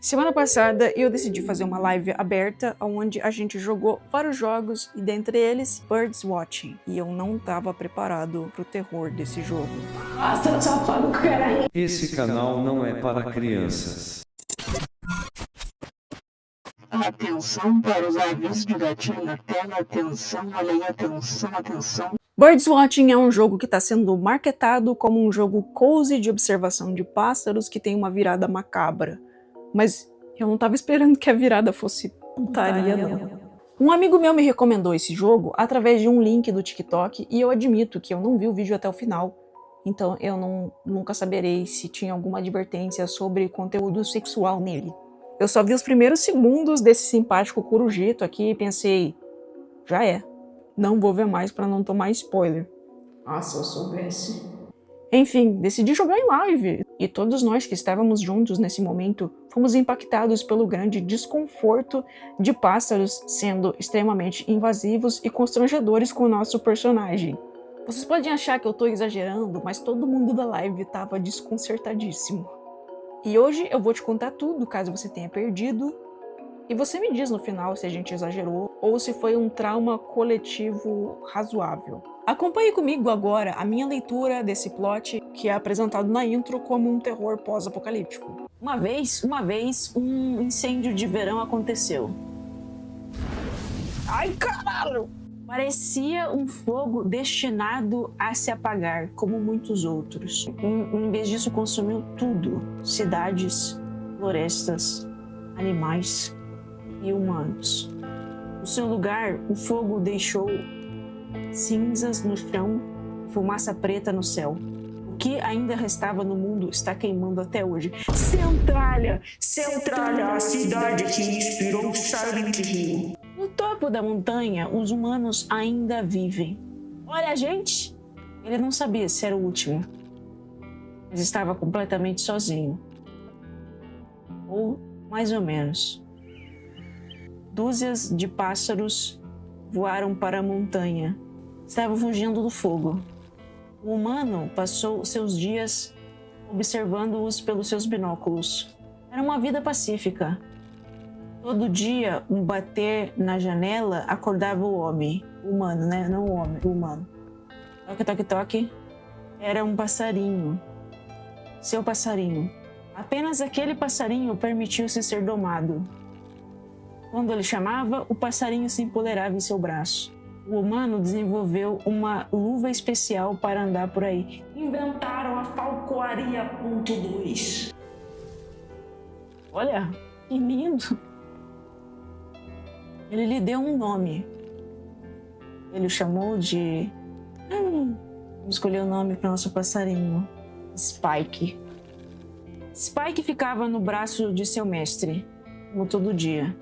Semana passada eu decidi fazer uma live aberta onde a gente jogou vários jogos e dentre eles Birds Watching. E eu não estava preparado pro terror desse jogo. Nossa, safado, caralho. Esse canal não é para crianças. Atenção para os avisos de gatilho na tela. Atenção, olha aí, atenção, atenção. Birds Watching é um jogo que está sendo marketado como um jogo cozy de observação de pássaros que tem uma virada macabra. Mas eu não tava esperando que a virada fosse putaria, não. Um amigo meu me recomendou esse jogo através de um link do TikTok e eu admito que eu não vi o vídeo até o final. Então eu nunca saberei se tinha alguma advertência sobre conteúdo sexual nele. Eu só vi os primeiros segundos desse simpático corujito aqui e pensei, já é. Não vou ver mais pra não tomar spoiler. Ah, se eu soubesse. Enfim, decidi jogar em live. E todos nós que estávamos juntos nesse momento fomos impactados pelo grande desconforto de pássaros sendo extremamente invasivos e constrangedores com o nosso personagem. Vocês podem achar que eu tô exagerando, mas todo mundo da live tava desconcertadíssimo. E hoje eu vou te contar tudo caso você tenha perdido. E você me diz no final se a gente exagerou ou se foi um trauma coletivo razoável. Acompanhe comigo agora a minha leitura desse plot que é apresentado na intro como um terror pós-apocalíptico. Uma vez, um incêndio de verão aconteceu. Ai, caralho! Parecia um fogo destinado a se apagar, como muitos outros. Em vez disso, consumiu tudo. Cidades, florestas, animais e humanos. No seu lugar, o fogo deixou cinzas no chão, fumaça preta no céu. O que ainda restava no mundo está queimando até hoje. Centralia! Centralia, a cidade que inspirou Silent Hill. No topo da montanha, os humanos ainda vivem. Olha, gente! Ele não sabia se era o último, mas estava completamente sozinho. Ou mais ou menos. Dúzias de pássaros voaram para a montanha. Estavam fugindo do fogo. O humano passou seus dias observando-os pelos seus binóculos. Era uma vida pacífica. Todo dia, um bater na janela acordava o homem. O humano, né? Não o homem, o humano. Toque, toque, toque. Era um passarinho. Seu passarinho. Apenas aquele passarinho permitiu-se ser domado. Quando ele chamava, o passarinho se empolerava em seu braço. O humano desenvolveu uma luva especial para andar por aí. Inventaram a falcoaria .2. Olha, que lindo! Ele lhe deu um nome. Ele o chamou de... Vamos escolher o nome para o nosso passarinho. Spike. Spike ficava no braço de seu mestre, como todo dia.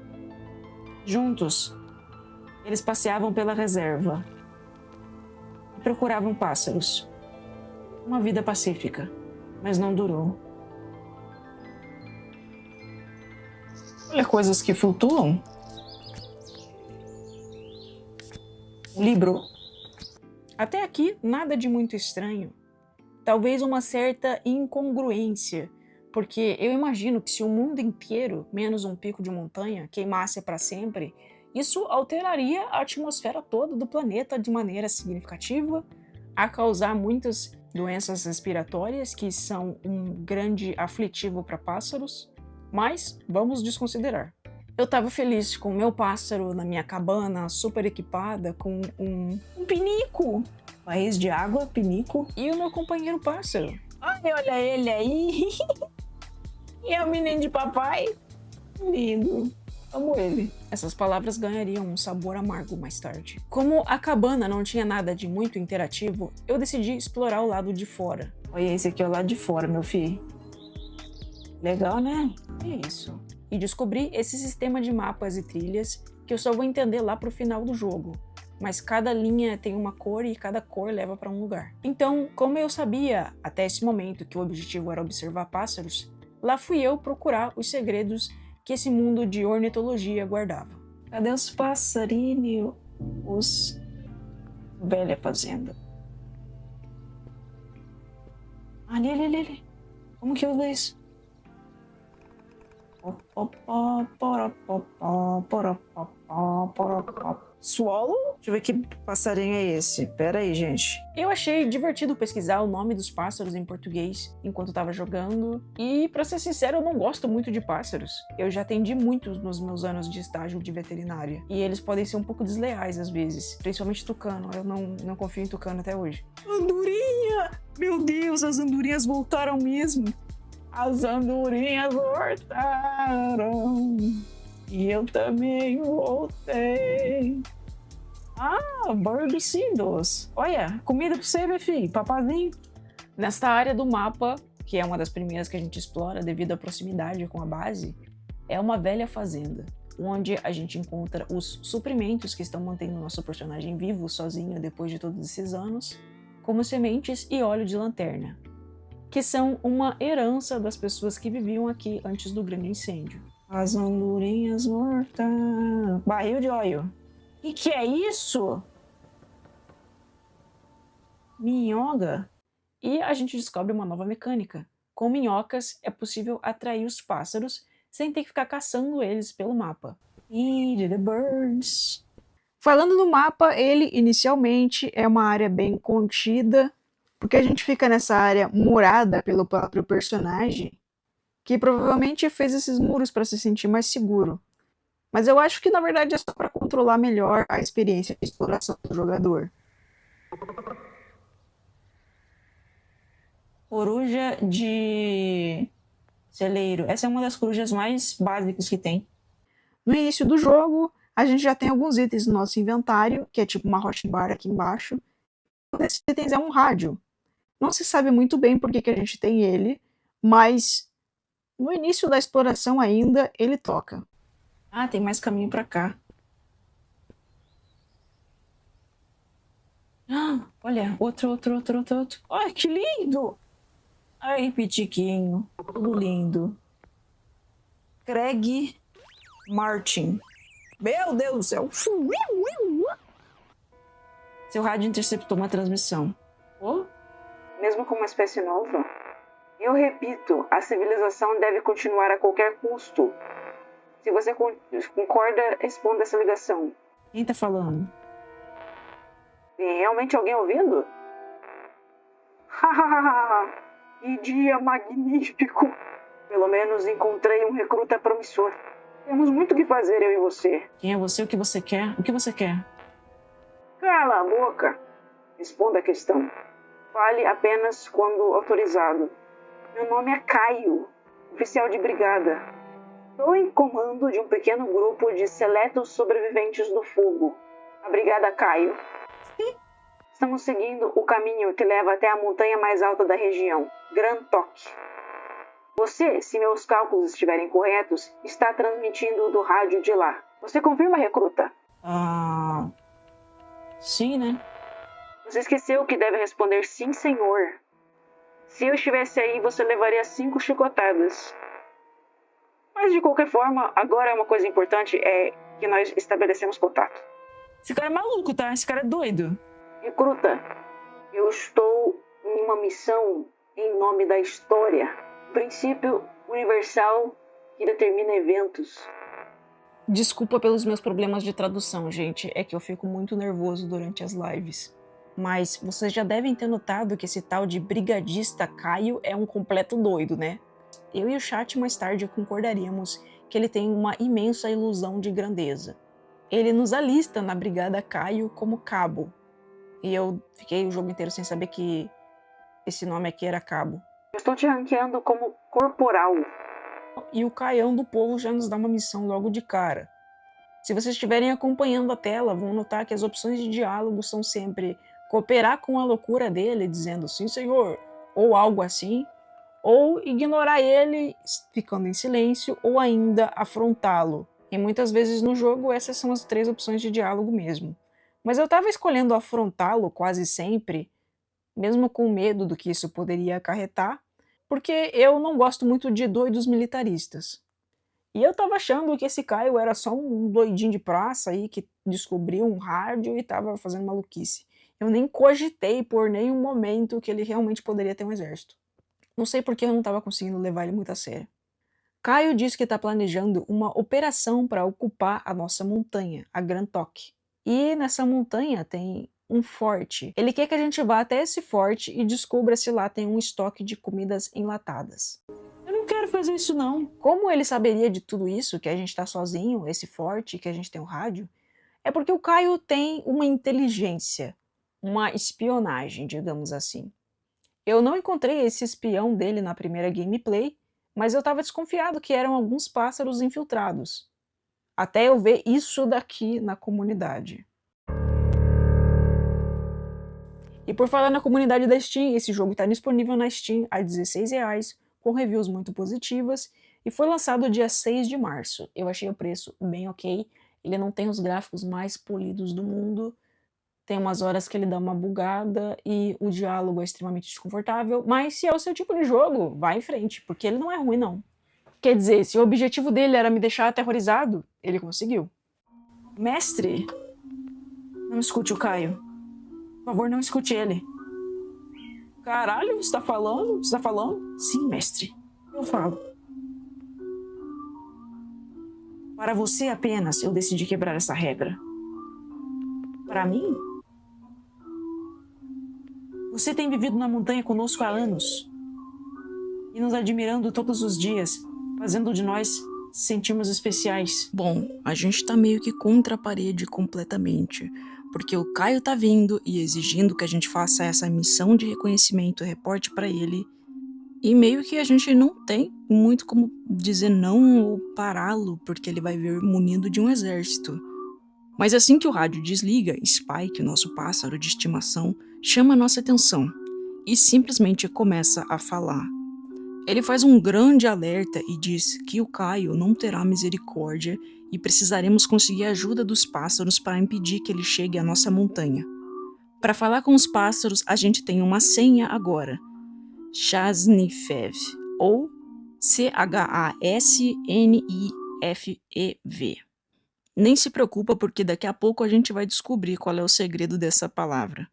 Juntos, eles passeavam pela reserva e procuravam pássaros. Uma vida pacífica, mas não durou. Olha, coisas que flutuam. Um livro. Até aqui, nada de muito estranho. Talvez uma certa incongruência, porque eu imagino que se o mundo inteiro, menos um pico de montanha, queimasse para sempre, isso alteraria a atmosfera toda do planeta de maneira significativa, a causar muitas doenças respiratórias que são um grande aflitivo para pássaros, mas vamos desconsiderar. Eu estava feliz com o meu pássaro na minha cabana, super equipada, com um pinico, raiz de água, pinico, e o meu companheiro pássaro. Ai, olha ele aí! E é o menino de papai? Lindo. Amo ele. Essas palavras ganhariam um sabor amargo mais tarde. Como a cabana não tinha nada de muito interativo, eu decidi explorar o lado de fora. Olha, esse aqui é o lado de fora, meu filho. Legal, né? É isso. E descobri esse sistema de mapas e trilhas que eu só vou entender lá pro final do jogo. Mas cada linha tem uma cor e cada cor leva para um lugar. Então, como eu sabia até esse momento que o objetivo era observar pássaros, lá fui eu procurar os segredos que esse mundo de ornitologia guardava. Cadê os passarinhos? Os... Velha fazenda. Ali. Como que eu vejo isso? Swallow? Deixa eu ver que passarinho é esse. Pera aí, gente. Eu achei divertido pesquisar o nome dos pássaros em português enquanto tava jogando. E, pra ser sincero, eu não gosto muito de pássaros. Eu já atendi muitos nos meus anos de estágio de veterinária. E eles podem ser um pouco desleais às vezes. Principalmente tucano. Eu não confio em tucano até hoje. Andorinha! Meu Deus, as andorinhas voltaram mesmo. As andorinhas voltaram. E eu também voltei. Ah, birdicidos. Olha, comida pra você, meu filho, papazinho. Nesta área do mapa, que é uma das primeiras que a gente explora devido à proximidade com a base, é uma velha fazenda, onde a gente encontra os suprimentos que estão mantendo o nosso personagem vivo sozinho depois de todos esses anos, como sementes e óleo de lanterna, que são uma herança das pessoas que viviam aqui antes do grande incêndio. As andorinhas mortas. Barril de óleo. Que é isso? Minhoca. E a gente descobre uma nova mecânica. Com minhocas é possível atrair os pássaros sem ter que ficar caçando eles pelo mapa. Eat the birds. Falando no mapa, ele inicialmente é uma área bem contida, porque a gente fica nessa área murada pelo próprio personagem, que provavelmente fez esses muros para se sentir mais seguro. Mas eu acho que na verdade é só para controlar melhor a experiência de exploração do jogador. Coruja de celeiro. Essa é uma das corujas mais básicas que tem. No início do jogo, a gente já tem alguns itens no nosso inventário, que é tipo uma hotbar aqui embaixo. Um desses itens é um rádio. Não se sabe muito bem por que a gente tem ele, mas no início da exploração ainda, ele toca. Ah, tem mais caminho pra cá. Ah, olha, outro. Ai, que lindo! Ai, pitiquinho, tudo lindo. Craig Martin. Meu Deus do céu! Seu rádio interceptou uma transmissão. Oh? Mesmo com uma espécie nova? Eu repito, a civilização deve continuar a qualquer custo. Se você concorda, responda essa ligação. Quem tá falando? Tem realmente alguém ouvindo? Hahaha! Que dia magnífico! Pelo menos encontrei um recruta promissor. Temos muito o que fazer, eu e você. Quem é você? O que você quer? O que você quer? Cala a boca! Responda a questão. Fale apenas quando autorizado. Meu nome é Caio, oficial de brigada. Estou em comando de um pequeno grupo de seletos sobreviventes do fogo, a Brigada Caio. Estamos seguindo o caminho que leva até a montanha mais alta da região, Grand Toque. Você, se meus cálculos estiverem corretos, está transmitindo do rádio de lá. Você confirma, recruta? Sim, né? Você esqueceu que deve responder sim, senhor. Se eu estivesse aí, você levaria 5 chicotadas. Mas de qualquer forma, agora uma coisa importante é que nós estabelecemos contato. Esse cara é maluco, tá? Esse cara é doido. Recruta, eu estou em uma missão em nome da história. Princípio universal que determina eventos. Desculpa pelos meus problemas de tradução, gente. É que eu fico muito nervoso durante as lives. Mas vocês já devem ter notado que esse tal de brigadista Caio é um completo doido, né? Eu e o chat mais tarde concordaríamos que ele tem uma imensa ilusão de grandeza. Ele nos alista na Brigada Caio como Cabo. E eu fiquei o jogo inteiro sem saber que esse nome aqui era Cabo. Eu estou te ranqueando como corporal. E o Caião do povo já nos dá uma missão logo de cara. Se vocês estiverem acompanhando a tela, vão notar que as opções de diálogo são sempre cooperar com a loucura dele, dizendo sim senhor, ou algo assim, ou ignorar ele, ficando em silêncio, ou ainda afrontá-lo. E muitas vezes no jogo essas são as 3 opções de diálogo mesmo. Mas eu estava escolhendo afrontá-lo quase sempre, mesmo com medo do que isso poderia acarretar, porque eu não gosto muito de doidos militaristas. E eu tava achando que esse Caio era só um doidinho de praça aí que descobriu um rádio e tava fazendo maluquice. Eu nem cogitei por nenhum momento que ele realmente poderia ter um exército. Não sei porque eu não tava conseguindo levar ele muito a sério. Caio diz que está planejando uma operação para ocupar a nossa montanha, a Grand Toc. E nessa montanha tem um forte. Ele quer que a gente vá até esse forte e descubra se lá tem um estoque de comidas enlatadas. Eu não quero fazer isso não. Como ele saberia de tudo isso, que a gente está sozinho, esse forte, que a gente tem um rádio? É porque o Caio tem uma inteligência, uma espionagem, digamos assim. Eu não encontrei esse espião dele na primeira gameplay, mas eu estava desconfiado que eram alguns pássaros infiltrados. Até eu ver isso daqui na comunidade. E por falar na comunidade da Steam, esse jogo está disponível na Steam a R$16, com reviews muito positivas, e foi lançado dia 6 de março. Eu achei o preço bem ok, ele não tem os gráficos mais polidos do mundo, tem umas horas que ele dá uma bugada e o diálogo é extremamente desconfortável, mas se é o seu tipo de jogo, vá em frente, porque ele não é ruim não. Quer dizer, se o objetivo dele era me deixar aterrorizado, ele conseguiu. Mestre, não escute o Caio. Por favor, não escute ele. Caralho, você tá falando? Você tá falando? Sim, mestre. Eu falo. Para você apenas, eu decidi quebrar essa regra. Para mim? Você tem vivido na montanha conosco há anos. E nos admirando todos os dias, fazendo de nós sentirmos especiais. Bom, a gente tá meio que contra a parede completamente. Porque o Caio tá vindo e exigindo que a gente faça essa missão de reconhecimento, reporte pra ele. E meio que a gente não tem muito como dizer não ou pará-lo, porque ele vai vir munido de um exército. Mas assim que o rádio desliga, Spike, nosso pássaro de estimação, chama nossa atenção e simplesmente começa a falar. Ele faz um grande alerta e diz que o Caio não terá misericórdia e precisaremos conseguir a ajuda dos pássaros para impedir que ele chegue à nossa montanha. Para falar com os pássaros, a gente tem uma senha agora. Chasnifev, ou Chasnifev. Nem se preocupa porque daqui a pouco a gente vai descobrir qual é o segredo dessa palavra.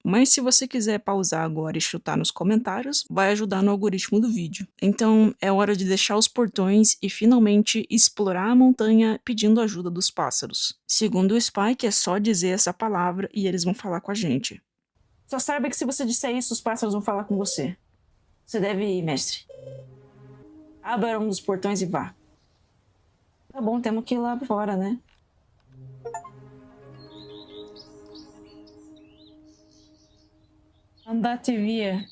Mas se você quiser pausar agora e chutar nos comentários, vai ajudar no algoritmo do vídeo. Então é hora de deixar os portões e finalmente explorar a montanha pedindo ajuda dos pássaros. Segundo o Spike, é só dizer essa palavra e eles vão falar com a gente. Só saiba que se você disser isso, os pássaros vão falar com você. Você deve ir, mestre. Abra um dos portões e vá. Tá bom, temos que ir lá fora, né? Andate via.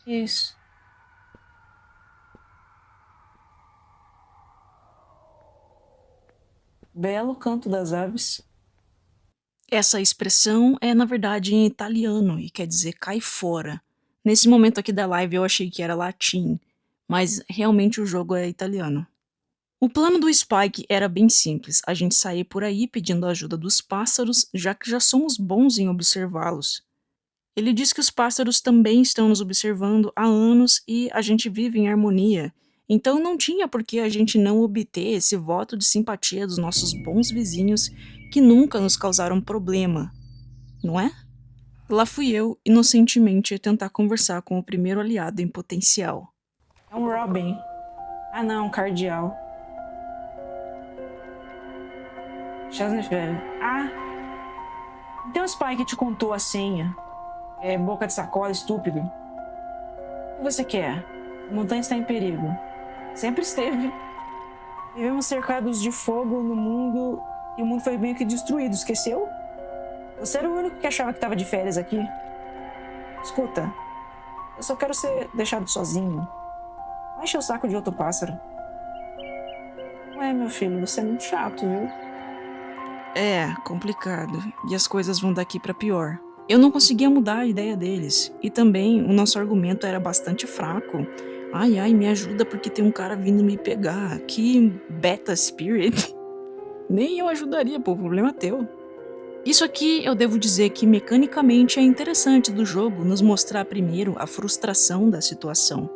Isso. Belo canto das aves. Essa expressão é, na verdade, em italiano e quer dizer cai fora. Nesse momento aqui da live eu achei que era latim, mas realmente o jogo é italiano. O plano do Spike era bem simples, a gente sair por aí pedindo a ajuda dos pássaros, já que já somos bons em observá-los. Ele diz que os pássaros também estão nos observando há anos e a gente vive em harmonia, então não tinha por que a gente não obter esse voto de simpatia dos nossos bons vizinhos que nunca nos causaram problema, não é? Lá fui eu, inocentemente, tentar conversar com o primeiro aliado em potencial. É um Robin. Ah não, um cardeal. Chasnefeld. Ah, então o Spike te contou a senha. É boca de sacola, estúpido. O que você quer? A montanha está em perigo. Sempre esteve. Vivemos cercados de fogo no mundo e o mundo foi meio que destruído, esqueceu? Você era o único que achava que estava de férias aqui. Escuta, eu só quero ser deixado sozinho. Vai encher o saco de outro pássaro. Ué, meu filho, você é muito chato, viu? É, complicado. E as coisas vão daqui pra pior. Eu não conseguia mudar a ideia deles. E também o nosso argumento era bastante fraco. Ai, me ajuda porque tem um cara vindo me pegar. Que beta spirit. Nem eu ajudaria, pô, o problema é teu. Isso aqui eu devo dizer que mecanicamente é interessante do jogo nos mostrar primeiro a frustração da situação.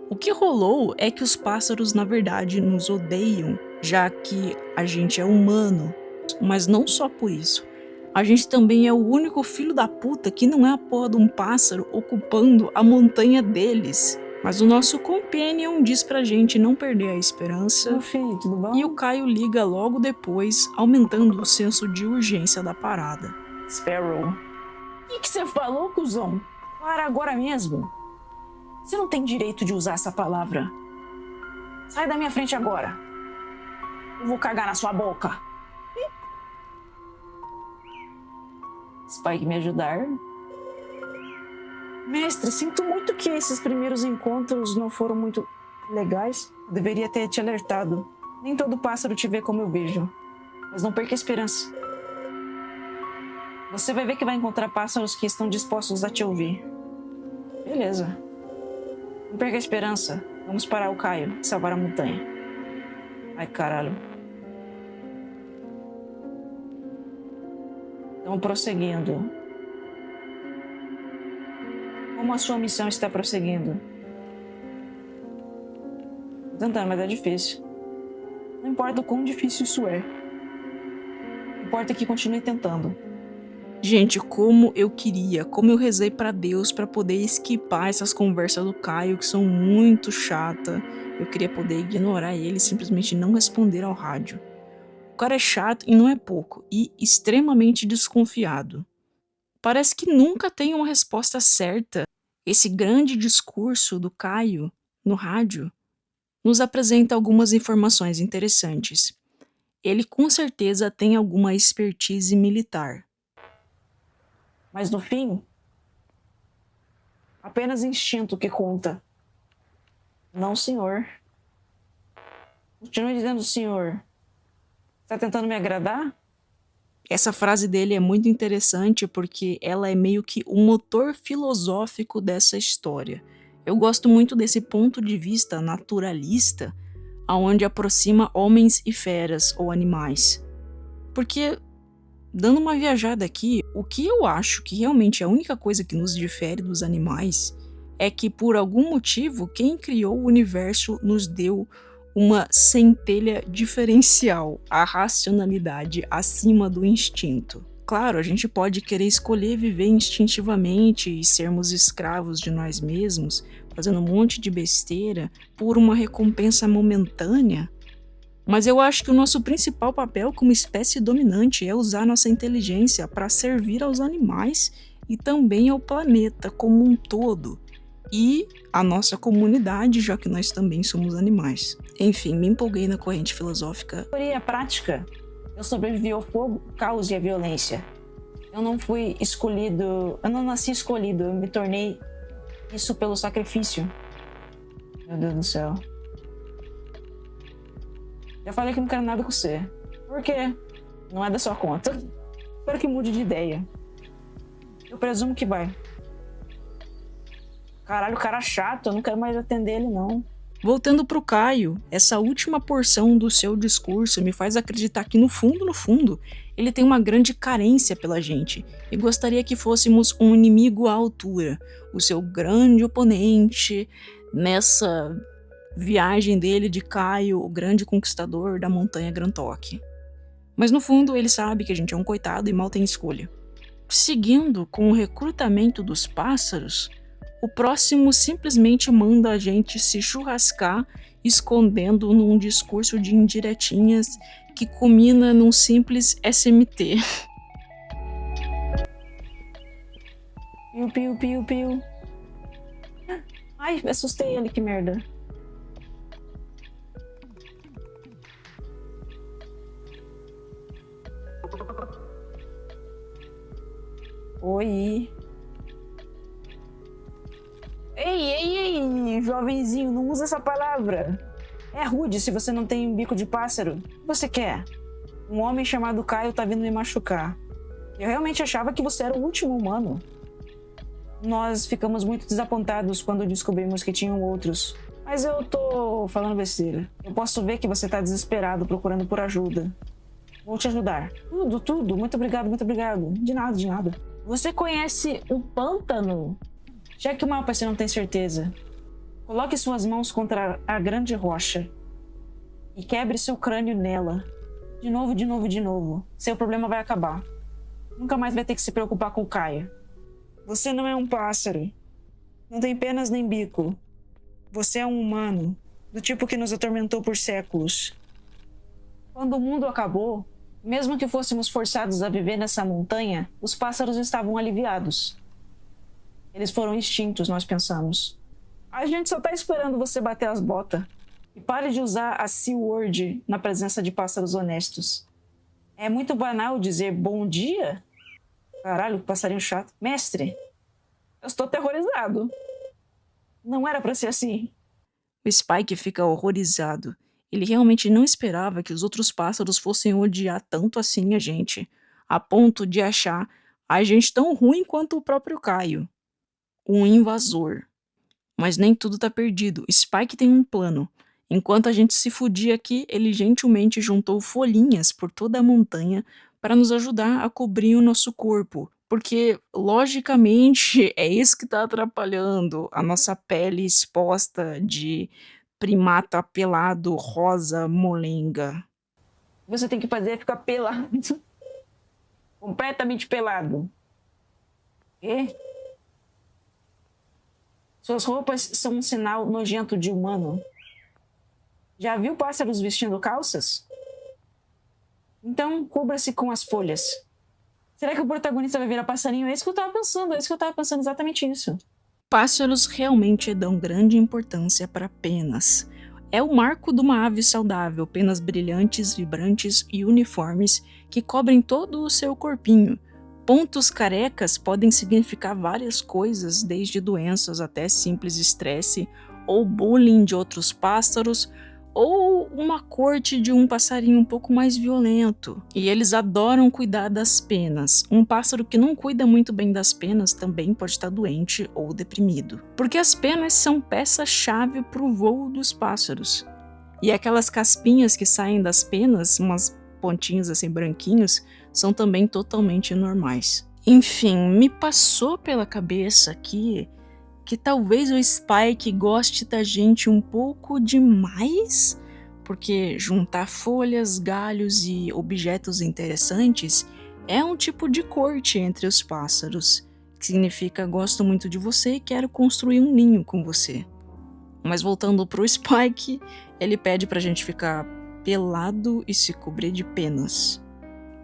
O que rolou é que os pássaros na verdade nos odeiam, já que a gente é humano, mas não só por isso. A gente também é o único filho da puta que não é a porra de um pássaro ocupando a montanha deles. Mas o nosso companion diz pra gente não perder a esperança. Meu filho, tudo bom? E o Caio liga logo depois, aumentando o senso de urgência da parada. Sparrow. O que você falou, cuzão? Para agora mesmo. Você não tem direito de usar essa palavra. Sai da minha frente agora. Eu vou cagar na sua boca. Spike me ajudar. Mestre, sinto muito que esses primeiros encontros não foram muito legais. Eu deveria ter te alertado. Nem todo pássaro te vê como eu vejo. Mas não perca a esperança. Você vai ver que vai encontrar pássaros que estão dispostos a te ouvir. Beleza. Não perca a esperança. Vamos parar o Caio e salvar a montanha. Ai, caralho. Estamos prosseguindo. Como a sua missão está prosseguindo? Tô tentando, mas é difícil. Não importa o quão difícil isso é. Importa que continue tentando. Gente, como eu queria, como eu rezei pra Deus pra poder esquipar essas conversas do Caio que são muito chatas. Eu queria poder ignorar ele e simplesmente não responder ao rádio. O cara é chato e não é pouco, e extremamente desconfiado. Parece que nunca tem uma resposta certa. Esse grande discurso do Caio no rádio nos apresenta algumas informações interessantes. Ele com certeza tem alguma expertise militar. Mas no fim, apenas instinto que conta. Não, senhor. Continue dizendo, senhor. Está tentando me agradar? Essa frase dele é muito interessante porque ela é meio que o motor filosófico dessa história. Eu gosto muito desse ponto de vista naturalista, onde aproxima homens e feras ou animais. Porque, dando uma viajada aqui, o que eu acho que realmente é a única coisa que nos difere dos animais é que, por algum motivo, quem criou o universo nos deu uma centelha diferencial, a racionalidade acima do instinto. Claro, a gente pode querer escolher viver instintivamente e sermos escravos de nós mesmos, fazendo um monte de besteira por uma recompensa momentânea, mas eu acho que o nosso principal papel como espécie dominante é usar nossa inteligência para servir aos animais e também ao planeta como um todo. E a nossa comunidade, já que nós também somos animais. Enfim, me empolguei na corrente filosófica. Teoria prática. Eu sobrevivi ao fogo, ao caos e à violência. Eu não fui escolhido, eu não nasci escolhido, eu me tornei isso pelo sacrifício. Meu Deus do céu. Já falei que não quero nada com você. Por quê? Não é da sua conta. Espero que mude de ideia. Eu presumo que vai. Caralho, o cara chato, eu não quero mais atender ele, não. Voltando pro Caio, essa última porção do seu discurso me faz acreditar que no fundo, ele tem uma grande carência pela gente e gostaria que fôssemos um inimigo à altura, o seu grande oponente nessa viagem dele de Caio, o grande conquistador da montanha Grantoque. Mas no fundo ele sabe que a gente é um coitado e mal tem escolha. Seguindo com o recrutamento dos pássaros, o próximo simplesmente manda a gente se churrascar, escondendo num discurso de indiretinhas que culmina num simples SMT. Piu, piu, piu, piu. Ai, assustei ele, que merda. Oi. Ei, jovenzinho, não usa essa palavra. É rude se você não tem um bico de pássaro. O que você quer? Um homem chamado Caio tá vindo me machucar. Eu realmente achava que você era o último humano. Nós ficamos muito desapontados quando descobrimos que tinham outros. Mas eu tô falando besteira. Eu posso ver que você tá desesperado procurando por ajuda. Vou te ajudar. Tudo. Muito obrigado. De nada. Você conhece o pântano? Cheque o mapa se não tem certeza. Coloque suas mãos contra a grande rocha e quebre seu crânio nela. De novo. Seu problema vai acabar. Nunca mais vai ter que se preocupar com o Caio. Você não é um pássaro. Não tem penas nem bico. Você é um humano, do tipo que nos atormentou por séculos. Quando o mundo acabou, mesmo que fôssemos forçados a viver nessa montanha, os pássaros estavam aliviados. Eles foram extintos, nós pensamos. A gente só tá esperando você bater as botas. E pare de usar a C-word na presença de pássaros honestos. É muito banal dizer bom dia? Caralho, que passarinho chato. Mestre, eu estou aterrorizado. Não era pra ser assim. O Spike fica horrorizado. Ele realmente não esperava que os outros pássaros fossem odiar tanto assim a gente, a ponto de achar a gente tão ruim quanto o próprio Caio. Um invasor. Mas nem tudo tá perdido. Spike tem um plano. Enquanto a gente se fudia aqui, ele gentilmente juntou folhinhas por toda a montanha para nos ajudar a cobrir o nosso corpo. Porque, logicamente, é isso que tá atrapalhando a nossa pele exposta de primata pelado, rosa, molenga. Você tem que fazer ficar pelado. Completamente pelado. Quê? Suas roupas são um sinal nojento de humano. Já viu pássaros vestindo calças? Então, cubra-se com as folhas. Será que o protagonista vai virar passarinho? É isso que eu tava pensando, exatamente isso. Pássaros realmente dão grande importância para penas. É o marco de uma ave saudável, penas brilhantes, vibrantes e uniformes que cobrem todo o seu corpinho. Pontos carecas podem significar várias coisas, desde doenças até simples estresse, ou bullying de outros pássaros, ou uma corte de um passarinho um pouco mais violento. E eles adoram cuidar das penas. Um pássaro que não cuida muito bem das penas também pode estar doente ou deprimido. Porque as penas são peça-chave para o voo dos pássaros. E aquelas caspinhas que saem das penas, umas pontinhos assim branquinhos, são também totalmente normais. Enfim, me passou pela cabeça aqui que talvez o Spike goste da gente um pouco demais, porque juntar folhas, galhos e objetos interessantes é um tipo de corte entre os pássaros, que significa gosto muito de você e quero construir um ninho com você. Mas voltando pro Spike, ele pede pra gente ficar pelado e se cobrir de penas.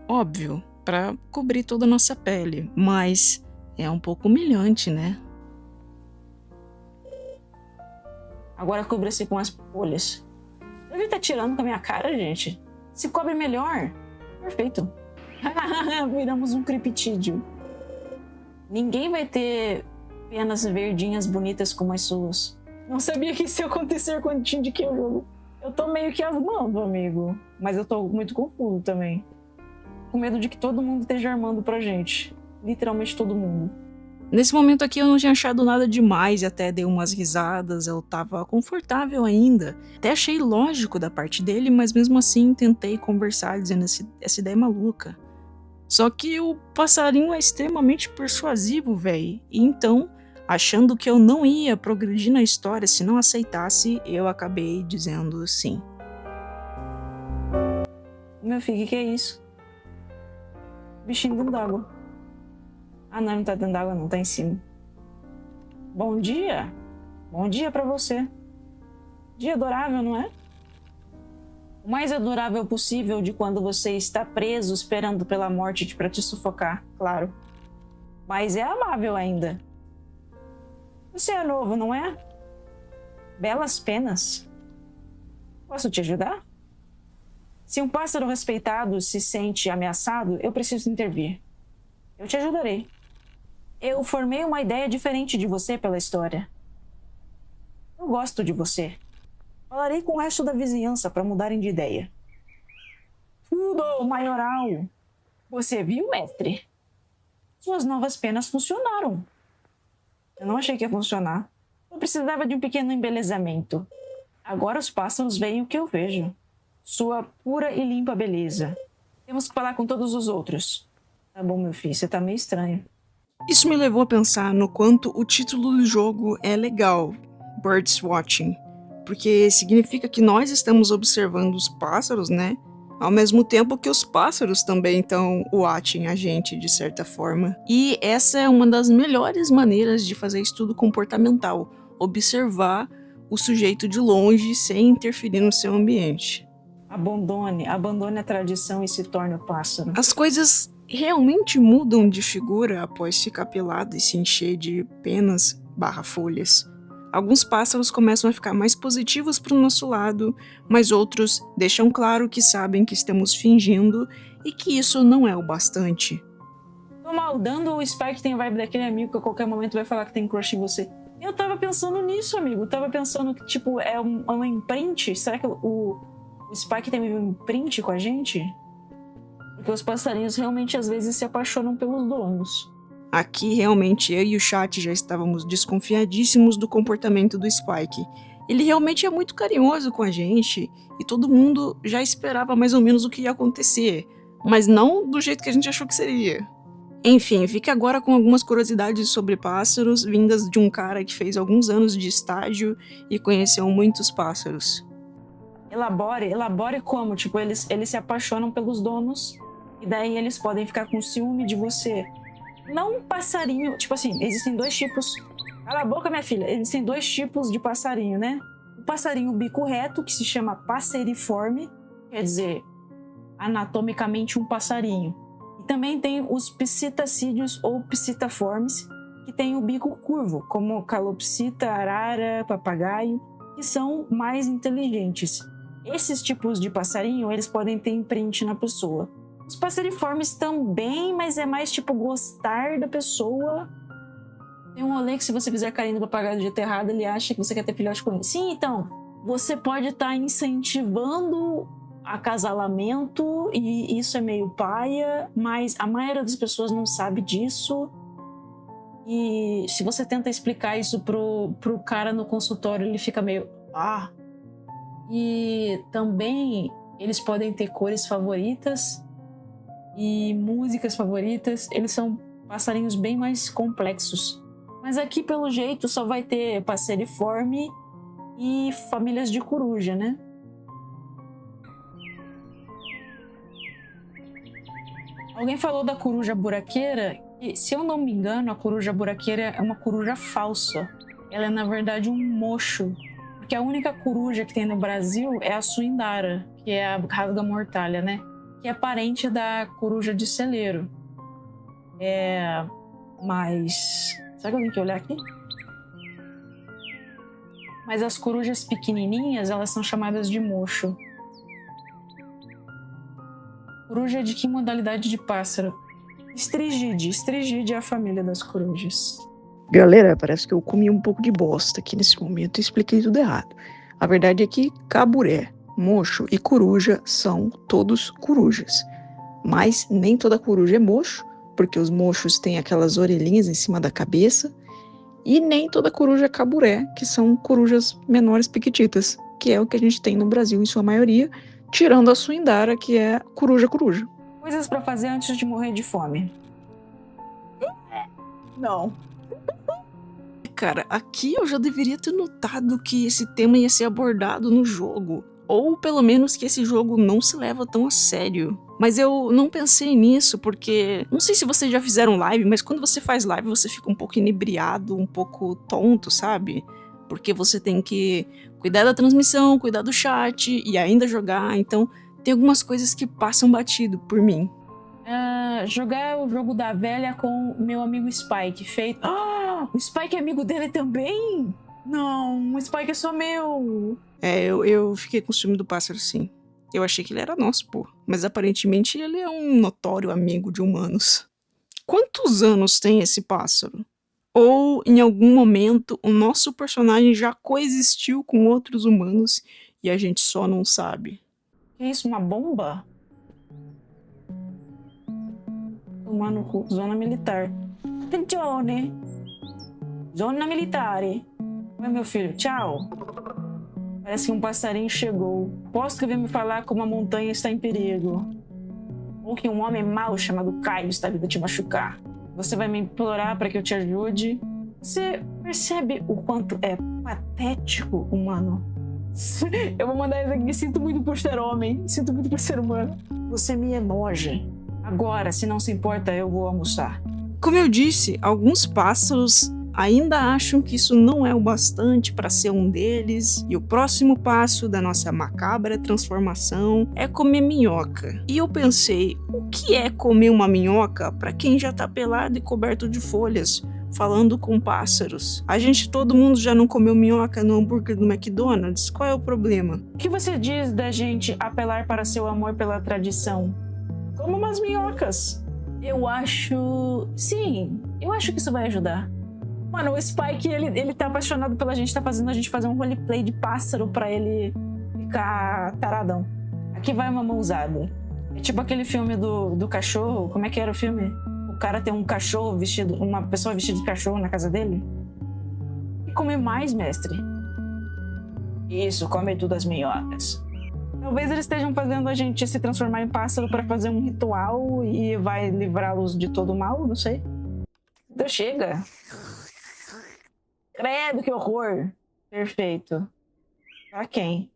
Óbvio, pra cobrir toda a nossa pele, mas é um pouco humilhante, né? Agora cubra-se com as folhas. Ele tá tirando com a minha cara, gente. Se cobre melhor. Perfeito. Viramos um criptídeo. Ninguém vai ter penas verdinhas bonitas como as suas. Não sabia que isso ia acontecer quando te indiquei o jogo. Eu tô meio que armando, amigo. Mas eu tô muito confuso também. Com medo de que todo mundo esteja armando pra gente. Literalmente todo mundo. Nesse momento aqui eu não tinha achado nada demais e até dei umas risadas, eu tava confortável ainda. Até achei lógico da parte dele, mas mesmo assim tentei conversar dizendo essa ideia é maluca. Só que o passarinho é extremamente persuasivo, véi. E então, achando que eu não ia progredir na história se não aceitasse, eu acabei dizendo sim. Meu filho, o que é isso? Bichinho dentro d'água. Ah, não tá dentro d'água não, tá em cima. Bom dia. Bom dia pra você. Dia adorável, não é? O mais adorável possível de quando você está preso esperando pela morte pra te sufocar, claro. Mas é amável ainda. Você é novo, não é? Belas penas. Posso te ajudar? Se um pássaro respeitado se sente ameaçado, eu preciso intervir. Eu te ajudarei. Eu formei uma ideia diferente de você pela história. Eu gosto de você. Falarei com o resto da vizinhança para mudarem de ideia. Tudo, maioral! Você viu, mestre? Suas novas penas funcionaram. Eu não achei que ia funcionar. Eu precisava de um pequeno embelezamento. Agora os pássaros veem o que eu vejo. Sua pura e limpa beleza. Temos que falar com todos os outros. Tá bom, meu filho, você tá meio estranho. Isso me levou a pensar no quanto o título do jogo é legal, Birds Watching, porque significa que nós estamos observando os pássaros, né? Ao mesmo tempo que os pássaros também estão watching a gente, de certa forma. E essa é uma das melhores maneiras de fazer estudo comportamental, observar o sujeito de longe sem interferir no seu ambiente. Abandone a tradição e se torne o pássaro. As coisas realmente mudam de figura após ficar pelado e se encher de penas/folhas. Alguns pássaros começam a ficar mais positivos para o nosso lado, mas outros deixam claro que sabem que estamos fingindo e que isso não é o bastante. Tô maldando o Spike tem a vibe daquele amigo que a qualquer momento vai falar que tem crush em você. Eu tava pensando nisso, amigo. Eu tava pensando que, tipo, é uma imprint. Será que o Spike tem um imprint com a gente? Porque os passarinhos realmente às vezes se apaixonam pelos donos. Aqui realmente eu e o chat já estávamos desconfiadíssimos do comportamento do Spike. Ele realmente é muito carinhoso com a gente e todo mundo já esperava mais ou menos o que ia acontecer, mas não do jeito que a gente achou que seria. Enfim, fique agora com algumas curiosidades sobre pássaros vindas de um cara que fez alguns anos de estágio e conheceu muitos pássaros. Elabore como? Tipo, eles se apaixonam pelos donos e daí eles podem ficar com ciúme de você. Não um passarinho, tipo assim, existem dois tipos. Cala a boca, minha filha. Existem dois tipos de passarinho, né? O passarinho bico reto, que se chama passeriforme, quer dizer, anatomicamente um passarinho. E também tem os psitacídeos ou psitaformes, que tem o bico curvo, como calopsita, arara, papagaio, que são mais inteligentes. Esses tipos de passarinho, eles podem ter imprint na pessoa. Os passeriformes também, mas é mais tipo gostar da pessoa. Tem um rolê que se você fizer carinho do papagaio do jeito errado, ele acha que você quer ter filhote com ele. Sim, então, você pode estar incentivando acasalamento e isso é meio paia, mas a maioria das pessoas não sabe disso. E se você tenta explicar isso pro cara no consultório, ele fica meio... E também eles podem ter cores favoritas e músicas favoritas. Eles são passarinhos bem mais complexos. Mas aqui, pelo jeito, só vai ter passeriforme e famílias de coruja, né? Alguém falou da coruja buraqueira. E, se eu não me engano, a coruja buraqueira é uma coruja falsa. Ela é, na verdade, um mocho. Porque a única coruja que tem no Brasil é a suindara, que é a rasga mortalha, né? Que é parente da coruja de celeiro. Mas... será que eu tenho que olhar aqui? Mas as corujas pequenininhas, elas são chamadas de mocho. Coruja de que modalidade de pássaro? Estrigide. Estrigide é a família das corujas. Galera, parece que eu comi um pouco de bosta aqui nesse momento e expliquei tudo errado. A verdade é que caburé, mocho e coruja são todos corujas. Mas nem toda coruja é mocho, porque os mochos têm aquelas orelhinhas em cima da cabeça. E nem toda coruja é caburé, que são corujas menores piquititas, que é o que a gente tem no Brasil em sua maioria, tirando a suindara, que é coruja. Coisas pra fazer antes de morrer de fome. Não. Cara, aqui eu já deveria ter notado que esse tema ia ser abordado no jogo. Ou pelo menos que esse jogo não se leva tão a sério. Mas eu não pensei nisso porque... não sei se vocês já fizeram live, mas quando você faz live você fica um pouco inebriado, um pouco tonto, sabe? Porque você tem que cuidar da transmissão, cuidar do chat e ainda jogar. Então tem algumas coisas que passam batido por mim. Jogar o jogo da velha com meu amigo Spike. Feito... o Spike é amigo dele também? Não, o Spike é só meu. Eu fiquei com ciúme do pássaro, sim. Eu achei que ele era nosso, pô. Mas aparentemente ele é um notório amigo de humanos. Quantos anos tem esse pássaro? Ou, em algum momento, o nosso personagem já coexistiu com outros humanos e a gente só não sabe? Que isso, uma bomba? Humano, zona militar. Attenzione! Zona militare. Oi, meu filho, tchau. Parece que um passarinho chegou. Posso que veio me falar como a montanha está em perigo. Ou que um homem mau chamado Caio está vindo te machucar. Você vai me implorar para que eu te ajude. Você percebe o quanto é patético, humano? Eu vou mandar isso aqui. Sinto muito por ser homem. Sinto muito por ser humano. Você me emoja. Agora, se não se importa, eu vou almoçar. Como eu disse, alguns pássaros ainda acham que isso não é o bastante para ser um deles, e o próximo passo da nossa macabra transformação é comer minhoca. E eu pensei, o que é comer uma minhoca para quem já tá pelado e coberto de folhas, falando com pássaros? Todo mundo já não comeu minhoca no hambúrguer do McDonald's? Qual é o problema? O que você diz da gente apelar para seu amor pela tradição? Como umas minhocas. Eu acho que isso vai ajudar. Mano, o Spike, ele tá apaixonado pela gente, tá fazendo a gente fazer um roleplay de pássaro pra ele ficar taradão. Aqui vai uma mãozada. É tipo aquele filme do cachorro. Como é que era o filme? O cara tem um cachorro uma pessoa vestida de cachorro na casa dele. E comer mais, mestre. Isso, come tudo as minhocas. Talvez eles estejam fazendo a gente se transformar em pássaro para fazer um ritual e vai livrá-los de todo o mal, não sei. Então chega. Credo, que horror. Perfeito. Pra quem?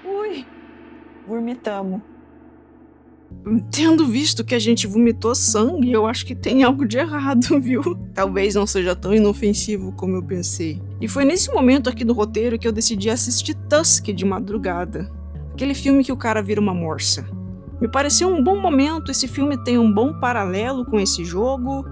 Ui, vomitamos. Tendo visto que a gente vomitou sangue, eu acho que tem algo de errado, viu? Talvez não seja tão inofensivo como eu pensei. E foi nesse momento aqui do roteiro que eu decidi assistir Tusk de madrugada. Aquele filme que o cara vira uma morsa. Me pareceu um bom momento, esse filme tem um bom paralelo com esse jogo.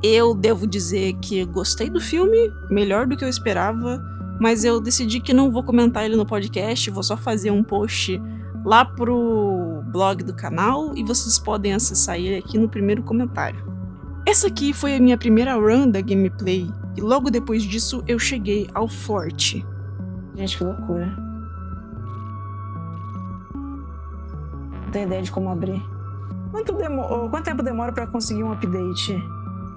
Eu devo dizer que gostei do filme, melhor do que eu esperava, mas eu decidi que não vou comentar ele no podcast, vou só fazer um post lá pro blog do canal e vocês podem acessar ele aqui no primeiro comentário. Essa aqui foi a minha primeira run da gameplay e logo depois disso eu cheguei ao forte. Gente, que loucura. Não tenho ideia de como abrir. Quanto tempo demora pra conseguir um update?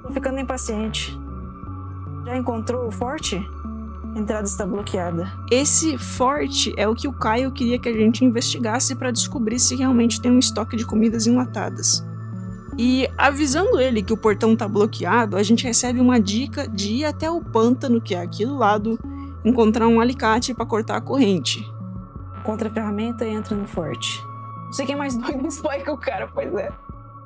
Tô ficando impaciente. Já encontrou o forte? A entrada está bloqueada. Esse forte é o que o Caio queria que a gente investigasse para descobrir se realmente tem um estoque de comidas enlatadas. E avisando ele que o portão tá bloqueado, a gente recebe uma dica de ir até o pântano, que é aqui do lado, encontrar um alicate para cortar a corrente. Encontra a ferramenta e entra no forte. Não sei quem é mais doido no Spike que o cara, pois é.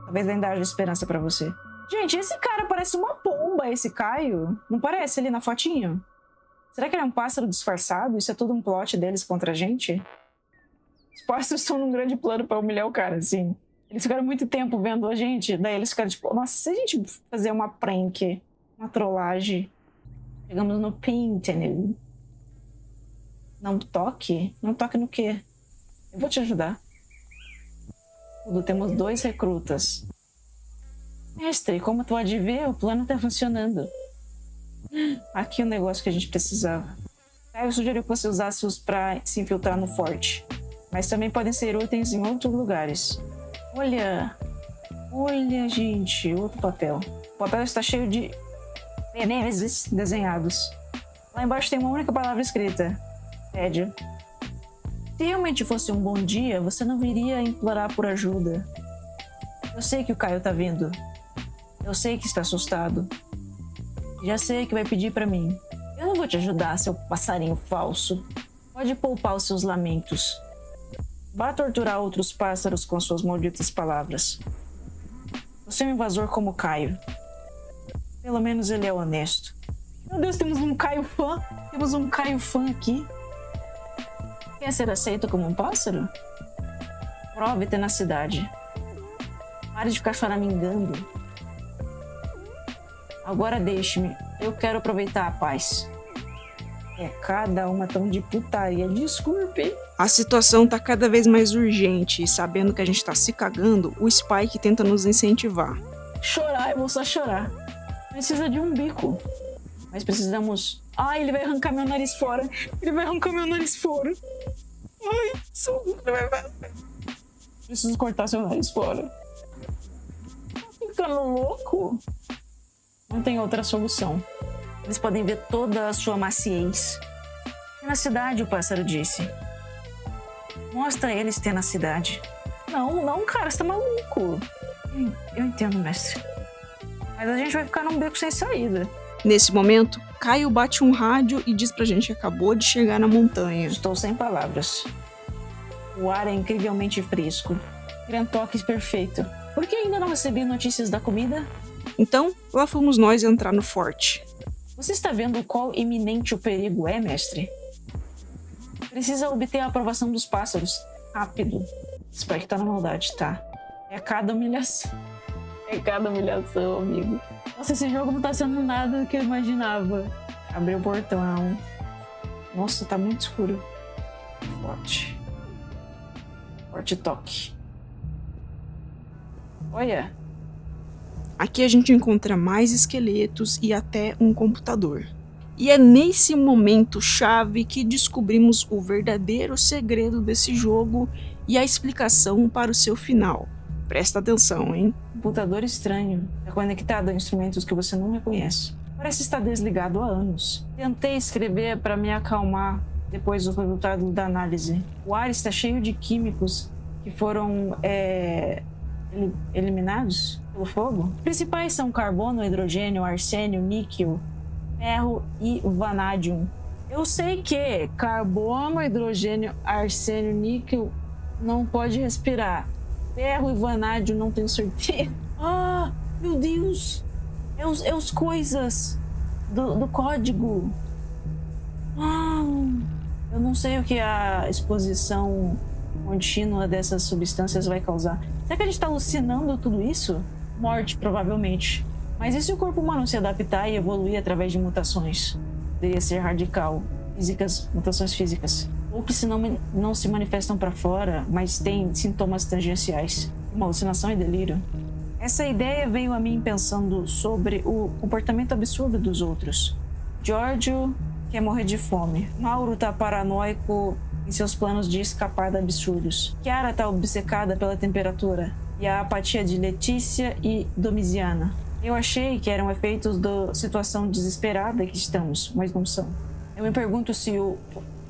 Talvez ainda haja esperança para você. Gente, esse cara parece uma pomba, esse Caio. Não parece ali na fotinho? Será que ele é um pássaro disfarçado? Isso é tudo um plot deles contra a gente? Os pássaros estão num grande plano pra humilhar o cara, assim. Eles ficaram muito tempo vendo a gente, daí eles ficaram tipo, nossa, se a gente fazer uma prank, uma trollagem, chegamos no pântano. Não toque? Não toque no quê? Eu vou te ajudar. Temos 2 recrutas. Mestre, como tu pode ver, o plano tá funcionando. Aqui o negócio que a gente precisava. Eu sugeri que você usasse-os pra se infiltrar no forte. Mas também podem ser úteis em outros lugares. Olha, gente, outro papel. O papel está cheio de memes desenhados. Lá embaixo tem uma única palavra escrita. Tédio. Se realmente fosse um bom dia, você não viria implorar por ajuda. Eu sei que o Caio tá vindo. Eu sei que está assustado. Já sei que vai pedir pra mim. Eu não vou te ajudar, seu passarinho falso. Pode poupar os seus lamentos. Vá torturar outros pássaros com suas malditas palavras. Você é um invasor como Caio. Pelo menos ele é honesto. Meu Deus, temos um Caio fã. Temos um Caio fã aqui. Quer ser aceito como um pássaro? Prove tenacidade. Pare de ficar choramingando. Agora deixe-me. Eu quero aproveitar a paz. É cada uma tão de putaria. Desculpe. A situação tá cada vez mais urgente e sabendo que a gente tá se cagando, o Spike tenta nos incentivar. Chorar, eu vou só chorar. Precisa de um bico. Mas precisamos... Ai, ele vai arrancar meu nariz fora. Ele vai arrancar meu nariz fora. Ai, preciso cortar seu nariz fora. Tá ficando louco? Não tem outra solução. Eles podem ver toda a sua maciez. Tenacidade, o pássaro disse. Mostra a eles tenacidade. Não, cara, você tá maluco. Eu entendo, mestre. Mas a gente vai ficar num beco sem saída. Nesse momento, Caio bate um rádio e diz pra gente que acabou de chegar na montanha. Estou sem palavras. O ar é incrivelmente fresco. Grantoques perfeito. Por que ainda não recebi notícias da comida? Então, lá fomos nós entrar no forte. Você está vendo qual iminente o perigo é, mestre? Precisa obter a aprovação dos pássaros. Rápido. Spike tá na maldade, tá? É cada humilhação. É cada humilhação, amigo. Nossa, esse jogo não tá sendo nada do que eu imaginava. Abriu o portão. Nossa, tá muito escuro. Forte. Forte toque. Olha. Aqui a gente encontra mais esqueletos e até um computador. E é nesse momento chave que descobrimos o verdadeiro segredo desse jogo e a explicação para o seu final. Presta atenção, hein? Computador estranho. É conectado a instrumentos que você não reconhece. Parece estar desligado há anos. Tentei escrever para me acalmar depois do resultado da análise. O ar está cheio de químicos que foram eliminados pelo fogo. Os principais são carbono, hidrogênio, arsênio, níquel, ferro e vanádio. Eu sei que carbono, hidrogênio, arsênio, níquel não pode respirar. Ferro e vanádio não tenho certeza. Ah, meu Deus! É os coisas do código. Ah, eu não sei o que a exposição contínua dessas substâncias vai causar. Será que a gente está alucinando tudo isso? Morte, provavelmente. Mas e se o corpo humano se adaptar e evoluir através de mutações? Poderia ser radical. Mutações físicas. Ou que não se manifestam para fora, mas têm sintomas tangenciais. Uma alucinação e delírio. Essa ideia veio a mim pensando sobre o comportamento absurdo dos outros. Giorgio quer morrer de fome. Mauro tá paranoico em seus planos de escapar de absurdos. Chiara tá obcecada pela temperatura. E a apatia de Letícia e Domisiana. Eu achei que eram efeitos da situação desesperada que estamos, mas não são. Eu me pergunto se o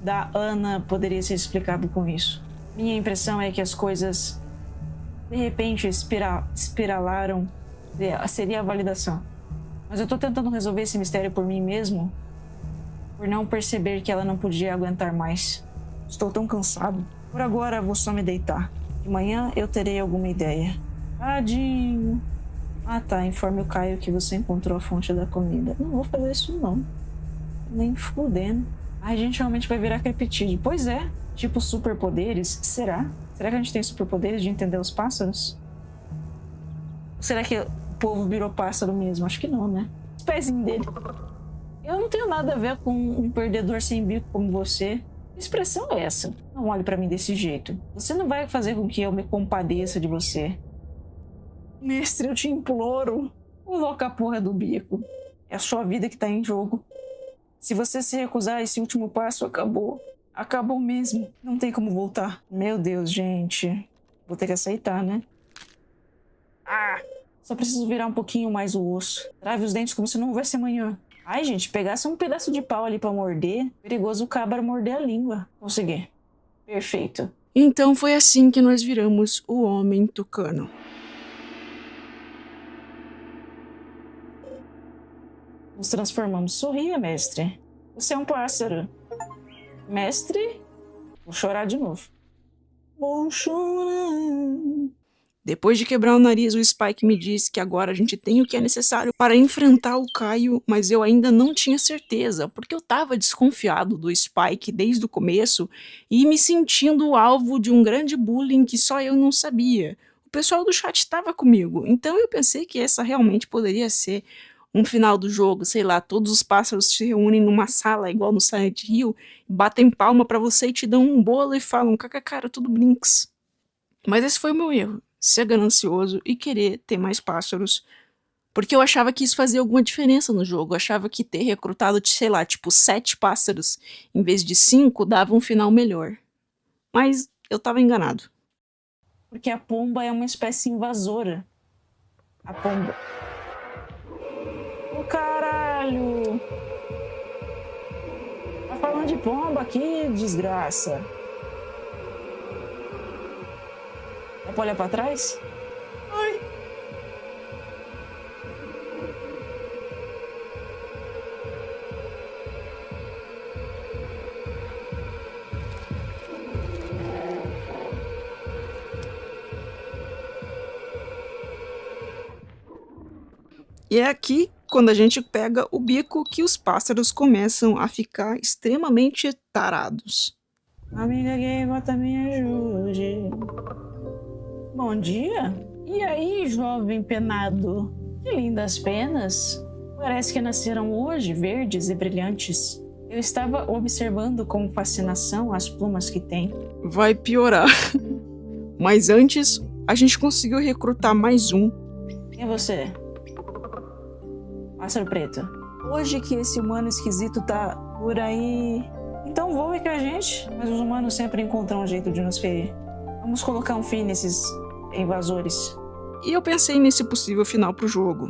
da Ana poderia ser explicado com isso. Minha impressão é que as coisas de repente espiralaram. Seria a validação. Mas eu tô tentando resolver esse mistério por mim mesmo, por não perceber que ela não podia aguentar mais. Estou tão cansado. Por agora vou só me deitar. De manhã eu terei alguma ideia. Tadinho. Ah tá, informe o Caio que você encontrou a fonte da comida. Não vou fazer isso não. Nem fudendo. A gente realmente vai virar creptídeo. Pois é, tipo superpoderes. Será? Será que a gente tem superpoderes de entender os pássaros? Ou será que o povo virou pássaro mesmo? Acho que não, né? Os pezinhos dele. Eu não tenho nada a ver com um perdedor sem bico como você. Que expressão é essa? Não olhe pra mim desse jeito. Você não vai fazer com que eu me compadeça de você. Mestre, eu te imploro. Coloca a porra do bico. É a sua vida que tá em jogo. Se você se recusar, esse último passo acabou. Acabou mesmo. Não tem como voltar. Meu Deus, gente. Vou ter que aceitar, né? Ah! Só preciso virar um pouquinho mais o osso. Trave os dentes como se não houvesse amanhã. Ai, gente, pegasse um pedaço de pau ali pra morder. Perigoso o cabra morder a língua. Consegui. Perfeito. Então foi assim que nós viramos o Homem Tucano. Nos transformamos. Sorria, mestre. Você é um pássaro. Mestre? Vou chorar de novo. Vou chorar. Depois de quebrar o nariz, o Spike me disse que agora a gente tem o que é necessário para enfrentar o Caio, mas eu ainda não tinha certeza, porque eu tava desconfiado do Spike desde o começo e me sentindo alvo de um grande bullying que só eu não sabia. O pessoal do chat estava comigo, então eu pensei que essa realmente poderia ser um final do jogo, sei lá, todos os pássaros se reúnem numa sala igual no Silent Hill, batem palma pra você e te dão um bolo e falam, cara, tudo brinks. Mas esse foi o meu erro, ser ganancioso e querer ter mais pássaros, porque eu achava que isso fazia alguma diferença no jogo, eu achava que ter recrutado, sei lá, tipo 7 pássaros em vez de 5 dava um final melhor. Mas eu tava enganado. Porque a pomba é uma espécie invasora. A pomba... Oh, caralho! Tá falando de pomba aqui, desgraça. Dá pra olhar pra trás? Ai! E é aqui, quando a gente pega o bico, que os pássaros começam a ficar extremamente tarados. Amiga gay, bota me ajude. Bom dia. E aí, jovem penado? Que lindas penas. Parece que nasceram hoje, verdes e brilhantes. Eu estava observando com fascinação as plumas que tem. Vai piorar. Mas antes, a gente conseguiu recrutar mais um. Quem é você? Pássaro preto. Hoje que esse humano esquisito tá por aí... Então voe com a gente. Mas os humanos sempre encontram um jeito de nos ferir. Vamos colocar um fim nesses invasores. E eu pensei nesse possível final pro jogo.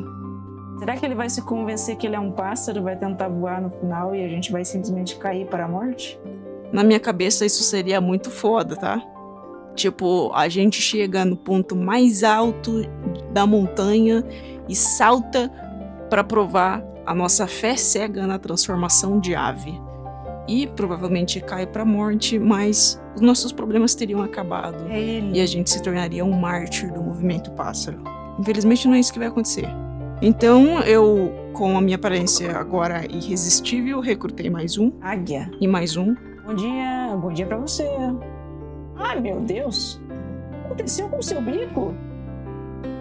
Será que ele vai se convencer que ele é um pássaro, vai tentar voar no final e a gente vai simplesmente cair para a morte? Na minha cabeça isso seria muito foda, tá? Tipo, a gente chega no ponto mais alto da montanha e salta para provar a nossa fé cega na transformação de ave. E provavelmente cai pra morte, mas os nossos problemas teriam acabado. É ele. E a gente se tornaria um mártir do movimento pássaro. Infelizmente não é isso que vai acontecer. Então eu, com a minha aparência agora irresistível, recrutei mais um. Águia. E mais um. Bom dia pra você. Ai, meu Deus. O que aconteceu com o seu bico?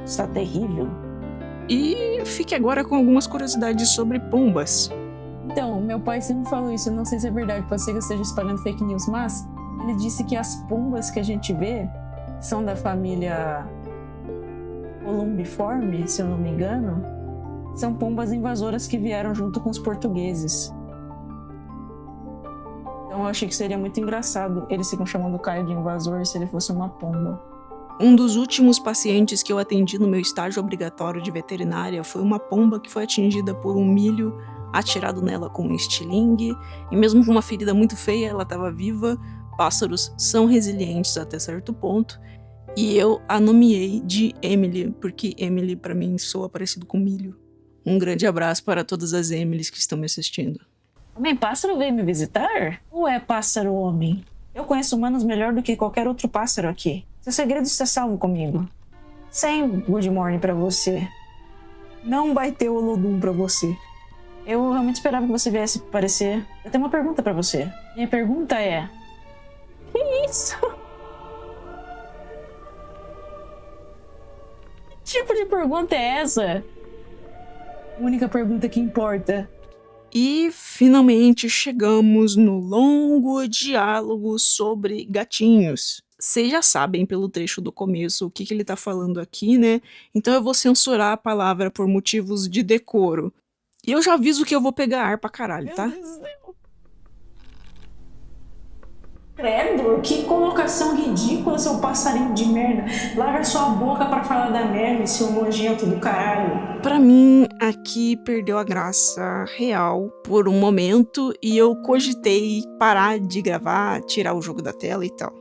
Está terrível. E fique agora com algumas curiosidades sobre pombas. Então, meu pai sempre falou isso, eu não sei se é verdade, pode ser que eu esteja espalhando fake news, mas ele disse que as pombas que a gente vê são da família Columbiforme, se eu não me engano, são pombas invasoras que vieram junto com os portugueses. Então eu achei que seria muito engraçado eles ficam chamando o Caio de invasor se ele fosse uma pomba. Um dos últimos pacientes que eu atendi no meu estágio obrigatório de veterinária foi uma pomba que foi atingida por um milho atirado nela com um estilingue, e mesmo com uma ferida muito feia, ela estava viva. Pássaros são resilientes até certo ponto, e eu a nomeei de Emily, porque Emily para mim soa parecido com milho. Um grande abraço para todas as Emilys que estão me assistindo. Homem pássaro veio me visitar? Ou é pássaro homem? Eu conheço humanos melhor do que qualquer outro pássaro aqui. Seu segredo está salvo comigo. Sem good morning pra você. Não vai ter Olodum pra você. Eu realmente esperava que você viesse aparecer. Eu tenho uma pergunta pra você. Minha pergunta é... Que isso? Que tipo de pergunta é essa? Única pergunta que importa. E finalmente chegamos no longo diálogo sobre gatinhos. Vocês já sabem pelo trecho do começo o que ele tá falando aqui, né? Então eu vou censurar a palavra por motivos de decoro. E eu já aviso que eu vou pegar ar pra caralho, tá? Credo, que colocação ridícula, seu passarinho de merda. Larga sua boca pra falar da merda, seu nojento do caralho. Pra mim, aqui perdeu a graça real por um momento e eu cogitei parar de gravar, tirar o jogo da tela e tal.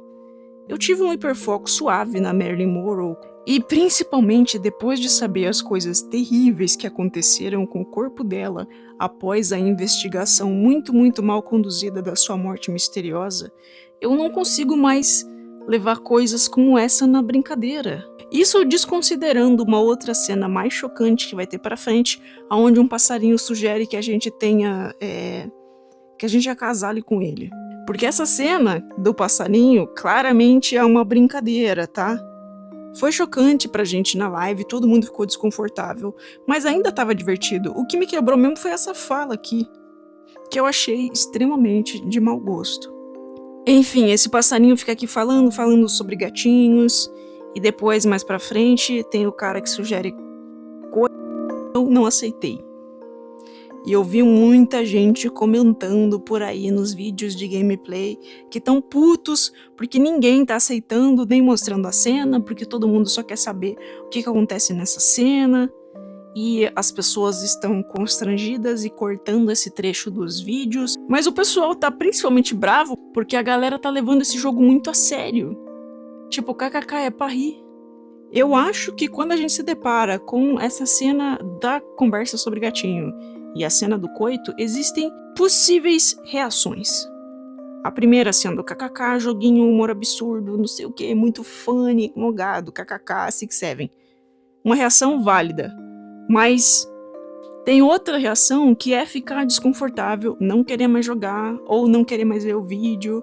Eu tive um hiperfoco suave na Marilyn Monroe e principalmente depois de saber as coisas terríveis que aconteceram com o corpo dela após a investigação muito mal conduzida da sua morte misteriosa, eu não consigo mais levar coisas como essa na brincadeira. Isso desconsiderando uma outra cena mais chocante que vai ter pra frente, onde um passarinho sugere que a gente tenha... que a gente acasale com ele. Porque essa cena do passarinho claramente é uma brincadeira, tá? Foi chocante pra gente na live, todo mundo ficou desconfortável, mas ainda tava divertido. O que me quebrou mesmo foi essa fala aqui, que eu achei extremamente de mau gosto. Enfim, esse passarinho fica aqui falando sobre gatinhos, e depois, mais pra frente, tem o cara que sugere coisa que eu não aceitei. E eu vi muita gente comentando por aí nos vídeos de gameplay que estão putos porque ninguém tá aceitando nem mostrando a cena, porque todo mundo só quer saber o que acontece nessa cena. E as pessoas estão constrangidas e cortando esse trecho dos vídeos. Mas o pessoal tá principalmente bravo porque a galera tá levando esse jogo muito a sério. Tipo, kkk, é pra rir. Eu acho que quando a gente se depara com essa cena da conversa sobre gatinho e a cena do coito, existem possíveis reações. A primeira sendo kkk, joguinho, humor absurdo, não sei o que, muito funny, mogado, kkk, 6-7. Uma reação válida, mas Tem outra reação que é ficar desconfortável, não querer mais jogar ou não querer mais ver o vídeo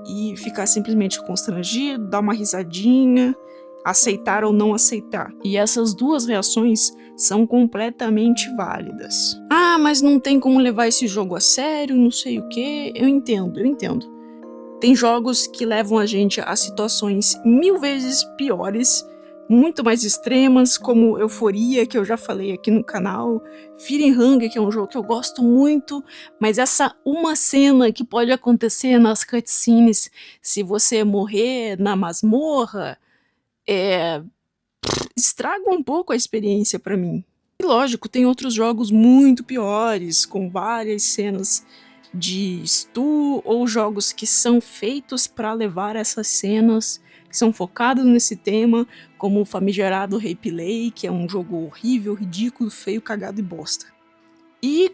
e ficar simplesmente constrangido, dar uma risadinha, aceitar ou não aceitar. E essas duas reações são completamente válidas. Ah, mas não tem como levar esse jogo a sério, não sei o que. Eu entendo. Tem jogos que levam a gente a situações 1000 vezes piores, muito mais extremas, como Euforia, que eu já falei aqui no canal, Fear and Hunger, que é um jogo que eu gosto muito, mas essa uma cena que pode acontecer nas cutscenes, se você morrer na masmorra, estraga um pouco a experiência pra mim. E lógico, tem outros jogos muito piores, com várias cenas de stu, ou jogos que são feitos para levar essas cenas, que são focados nesse tema, como o famigerado Replay, que é um jogo horrível, ridículo, feio, cagado e bosta. E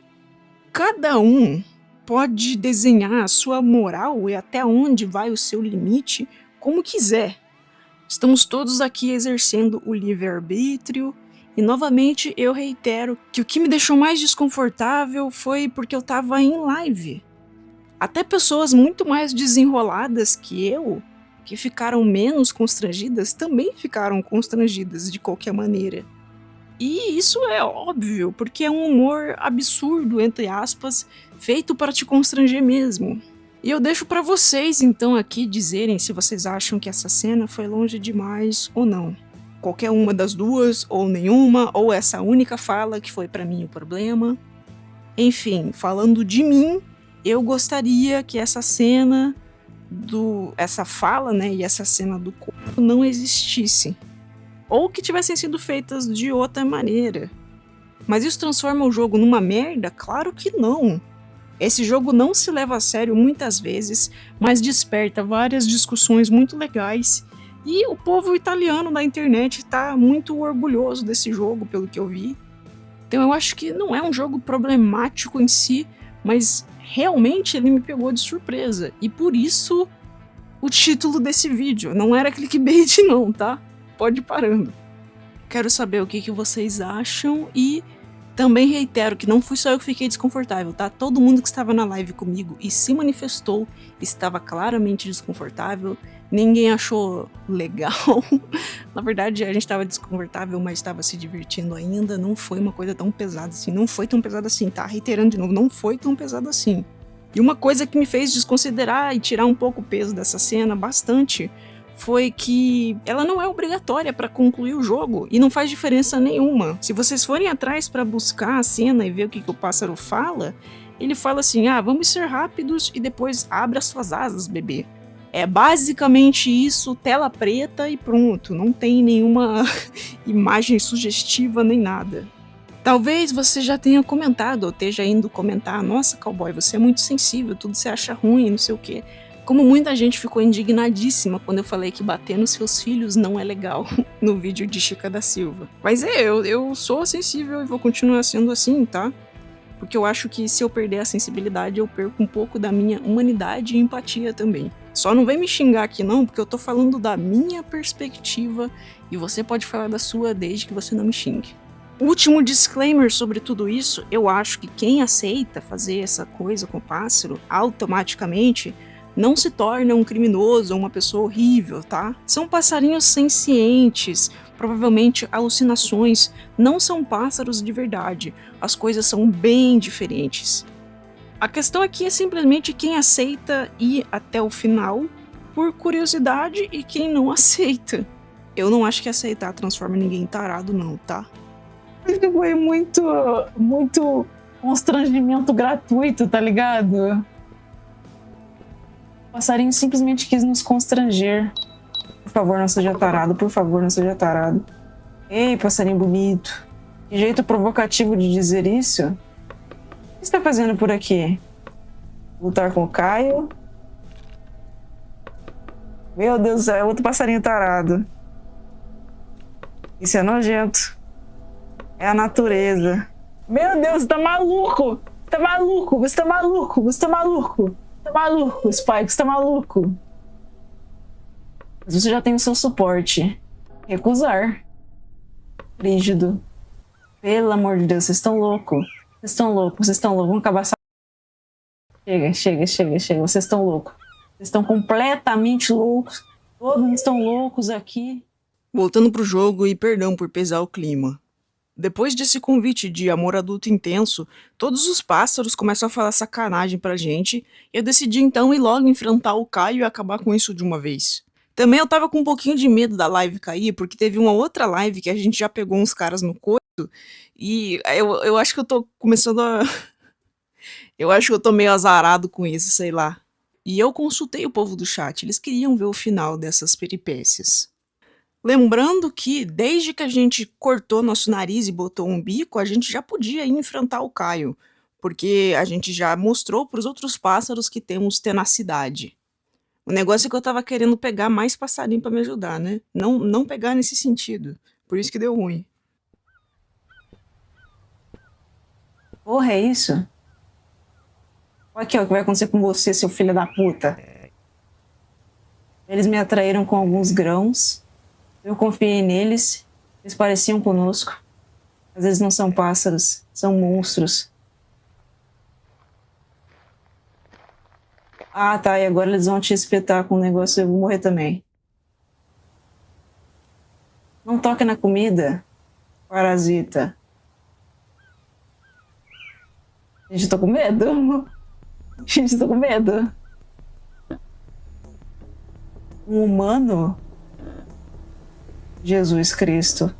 cada um pode desenhar a sua moral e até onde vai o seu limite como quiser. Estamos todos aqui exercendo o livre-arbítrio, e novamente eu reitero que o que me deixou mais desconfortável foi porque eu tava em live. Até pessoas muito mais desenroladas que eu, que ficaram menos constrangidas, também ficaram constrangidas de qualquer maneira. E isso é óbvio, porque é um humor absurdo, entre aspas, feito para te constranger mesmo. E eu deixo pra vocês então aqui dizerem se vocês acham que essa cena foi longe demais ou não. Qualquer uma das duas, ou nenhuma, ou essa única fala que foi pra mim o problema. Enfim, falando de mim, eu gostaria que essa cena essa fala, né, e essa cena do corpo não existisse. Ou que tivessem sido feitas de outra maneira. Mas isso transforma o jogo numa merda? Claro que não. Esse jogo não se leva a sério muitas vezes, mas desperta várias discussões muito legais, e o povo italiano da internet tá muito orgulhoso desse jogo, pelo que eu vi. Então eu acho que não é um jogo problemático em si, mas realmente ele me pegou de surpresa, e por isso o título desse vídeo. Não era clickbait não, tá? Pode ir parando. Quero saber o que vocês acham, e também reitero que não fui só eu que fiquei desconfortável, tá? Todo mundo que estava na live comigo e se manifestou estava claramente desconfortável, ninguém achou legal. Na verdade, a gente estava desconfortável, mas estava se divertindo ainda, não foi uma coisa tão pesada assim, não foi tão pesada assim, tá? Reiterando de novo, não foi tão pesado assim. E uma coisa que me fez desconsiderar e tirar um pouco o peso dessa cena, bastante, foi que ela não é obrigatória para concluir o jogo e não faz diferença nenhuma. Se vocês forem atrás para buscar a cena e ver o que o pássaro fala, ele fala assim: ah, vamos ser rápidos e depois abre as suas asas, bebê. É basicamente isso, tela preta e pronto, não tem nenhuma imagem sugestiva nem nada. Talvez você já tenha comentado ou esteja indo comentar: nossa, cowboy, você é muito sensível, tudo você acha ruim, não sei o quê. Como muita gente ficou indignadíssima quando eu falei que bater nos seus filhos não é legal no vídeo de Chica da Silva. Mas eu sou sensível e vou continuar sendo assim, tá? Porque eu acho que se eu perder a sensibilidade, eu perco um pouco da minha humanidade e empatia também. Só não vem me xingar aqui não, porque eu tô falando da minha perspectiva e você pode falar da sua desde que você não me xingue. Último disclaimer sobre tudo isso: eu acho que quem aceita fazer essa coisa com o pássaro, automaticamente não se torna um criminoso ou uma pessoa horrível, tá? São passarinhos sencientes, provavelmente alucinações, não são pássaros de verdade. As coisas são bem diferentes. A questão aqui é simplesmente quem aceita ir até o final por curiosidade e quem não aceita. Eu não acho que aceitar transforma ninguém em tarado não, tá? Foi muito constrangimento gratuito, tá ligado? O passarinho simplesmente quis nos constranger. Por favor, não seja tarado. Por favor, não seja tarado. Ei, passarinho bonito. Que jeito provocativo de dizer isso. O que você tá fazendo por aqui? Lutar com o Caio? Meu Deus do céu, é outro passarinho tarado. Isso é nojento. É a natureza. Meu Deus, você tá maluco! Você tá maluco! Você tá maluco! Você tá maluco! Tá maluco, Spike, você tá maluco. Mas você já tem o seu suporte. Recusar. Rígido. Pelo amor de Deus, vocês estão loucos. Vocês estão loucos, vocês estão loucos. Vamos acabar essa... Chega. Vocês estão loucos. Vocês estão completamente loucos. Todos estão loucos aqui. Voltando pro jogo e perdão por pesar o clima. Depois desse convite de amor adulto intenso, todos os pássaros começam a falar sacanagem pra gente, e eu decidi então ir logo enfrentar o Caio e acabar com isso de uma vez. Também eu tava com um pouquinho de medo da live cair, porque teve uma outra live que a gente já pegou uns caras no coito, e eu acho que eu tô começando a... eu acho que eu tô meio azarado com isso, sei lá. E eu consultei o povo do chat, eles queriam ver o final dessas peripécias. Lembrando que, desde que a gente cortou nosso nariz e botou um bico, a gente já podia ir enfrentar o Caio, porque a gente já mostrou para os outros pássaros que temos tenacidade. O negócio é que eu tava querendo pegar mais passarinho para me ajudar, né? Não pegar nesse sentido. Por isso que deu ruim. Porra, é isso? Olha aqui, ó, o que vai acontecer com você, seu filho da puta. Eles me atraíram com alguns grãos. Eu confiei neles. Eles pareciam conosco. Às vezes não são pássaros, são monstros. Ah, tá, e agora eles vão te espetar com um negócio e eu vou morrer também. Não toque na comida, parasita. Gente, eu tô com medo. Gente, eu tô com medo. Um humano? Jesus Cristo.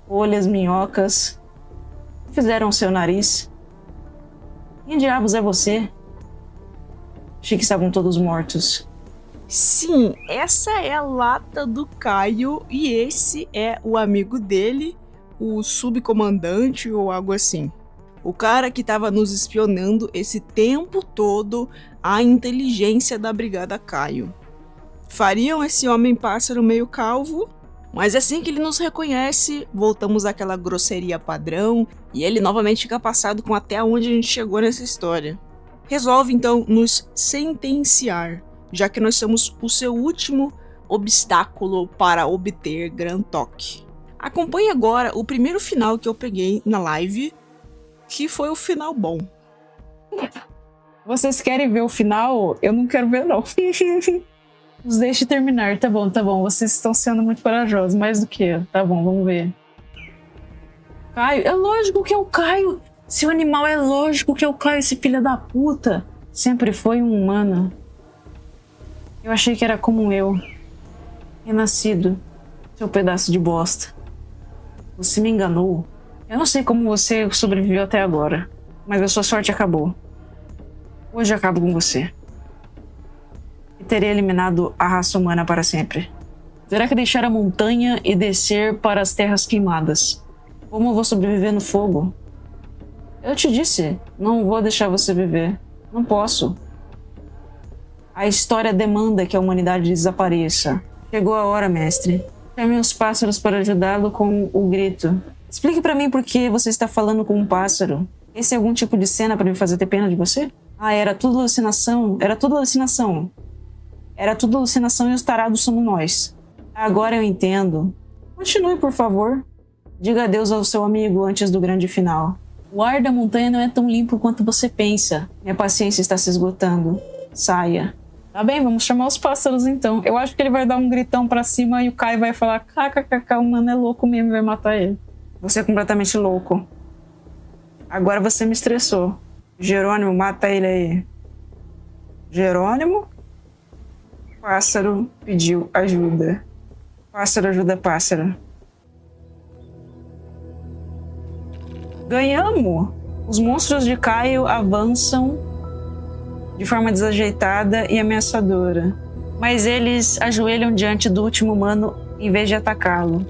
Olhas minhocas. O que fizeram o seu nariz? Quem diabos é você? Achei que estavam todos mortos. Sim, essa é a lata do Caio e esse é o amigo dele, o subcomandante ou algo assim. O cara que estava nos espionando esse tempo todo, a inteligência da Brigada Caio. Fariam esse homem-pássaro meio calvo, mas assim que ele nos reconhece, voltamos àquela grosseria padrão e ele novamente fica passado com até onde a gente chegou nessa história. Resolve então nos sentenciar, já que nós somos o seu último obstáculo para obter Grand Toque. Acompanhe agora o primeiro final que eu peguei na live, que foi o final bom. Vocês querem ver o final? Eu não quero ver, não. Nos deixe terminar. Tá bom. Vocês estão sendo muito corajosos, mais do que eu. Tá bom, vamos ver. Caio, é lógico que é o Caio. Seu animal, é lógico que é o Caio, esse filho da puta. Sempre foi um humano. Eu achei que era como eu. Renascido. Seu pedaço de bosta. Você me enganou. Eu não sei como você sobreviveu até agora, mas a sua sorte acabou. Hoje eu acabo com você. E terei eliminado a raça humana para sempre. Terá que deixar a montanha e descer para as terras queimadas. Como eu vou sobreviver no fogo? Eu te disse, não vou deixar você viver. Não posso. A história demanda que a humanidade desapareça. Chegou a hora, mestre. Chame os pássaros para ajudá-lo com o grito. Explique para mim por que você está falando com um pássaro. Esse é algum tipo de cena para me fazer ter pena de você? Ah, era tudo alucinação. Era tudo alucinação. Era tudo alucinação e os tarados somos nós. Agora eu entendo. Continue, por favor. Diga adeus ao seu amigo antes do grande final. O ar da montanha não é tão limpo quanto você pensa. Minha paciência está se esgotando. Saia. Tá bem, vamos chamar os pássaros então. Eu acho que ele vai dar um gritão pra cima e o Caio vai falar: kkkk, o mano é louco mesmo, vai matar ele. Você é completamente louco. Agora você me estressou. Jerônimo, mata ele aí. Jerônimo? Pássaro pediu ajuda. Pássaro ajuda pássaro. Ganhamos! Os monstros de Caio avançam de forma desajeitada e ameaçadora. Mas eles ajoelham diante do último humano em vez de atacá-lo.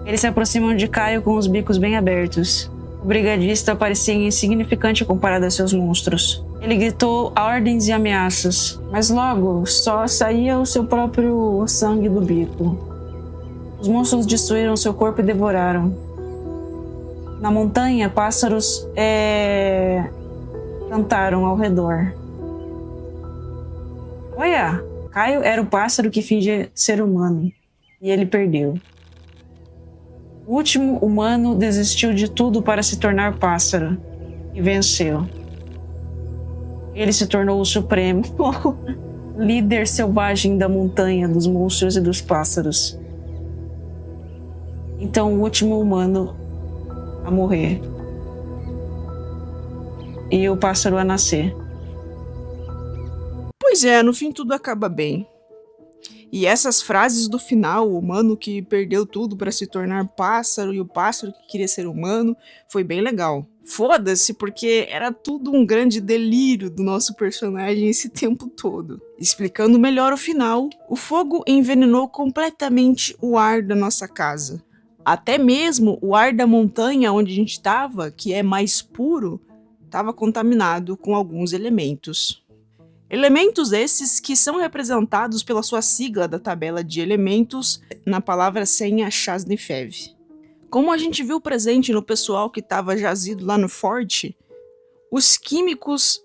Eles se aproximam de Caio com os bicos bem abertos. O brigadista parecia insignificante comparado a seus monstros. Ele gritou ordens e ameaças, mas logo só saía o seu próprio sangue do bico. Os monstros destruíram seu corpo e devoraram. Na montanha, pássaros cantaram ao redor. Olha, Caio era o pássaro que fingia ser humano, e ele perdeu. O último humano desistiu de tudo para se tornar pássaro e venceu. Ele se tornou o supremo líder selvagem da montanha, dos monstros e dos pássaros. Então, o último humano a morrer. E o pássaro a nascer. Pois é, no fim tudo acaba bem. E essas frases do final, o humano que perdeu tudo para se tornar pássaro e o pássaro que queria ser humano, foi bem legal. Foda-se, porque era tudo um grande delírio do nosso personagem esse tempo todo. Explicando melhor o final, o fogo envenenou completamente o ar da nossa casa. Até mesmo o ar da montanha onde a gente estava, que é mais puro, estava contaminado com alguns elementos. Elementos esses que são representados pela sua sigla da tabela de elementos na palavra senha Chasnefev. Como a gente viu presente no pessoal que estava jazido lá no forte, os químicos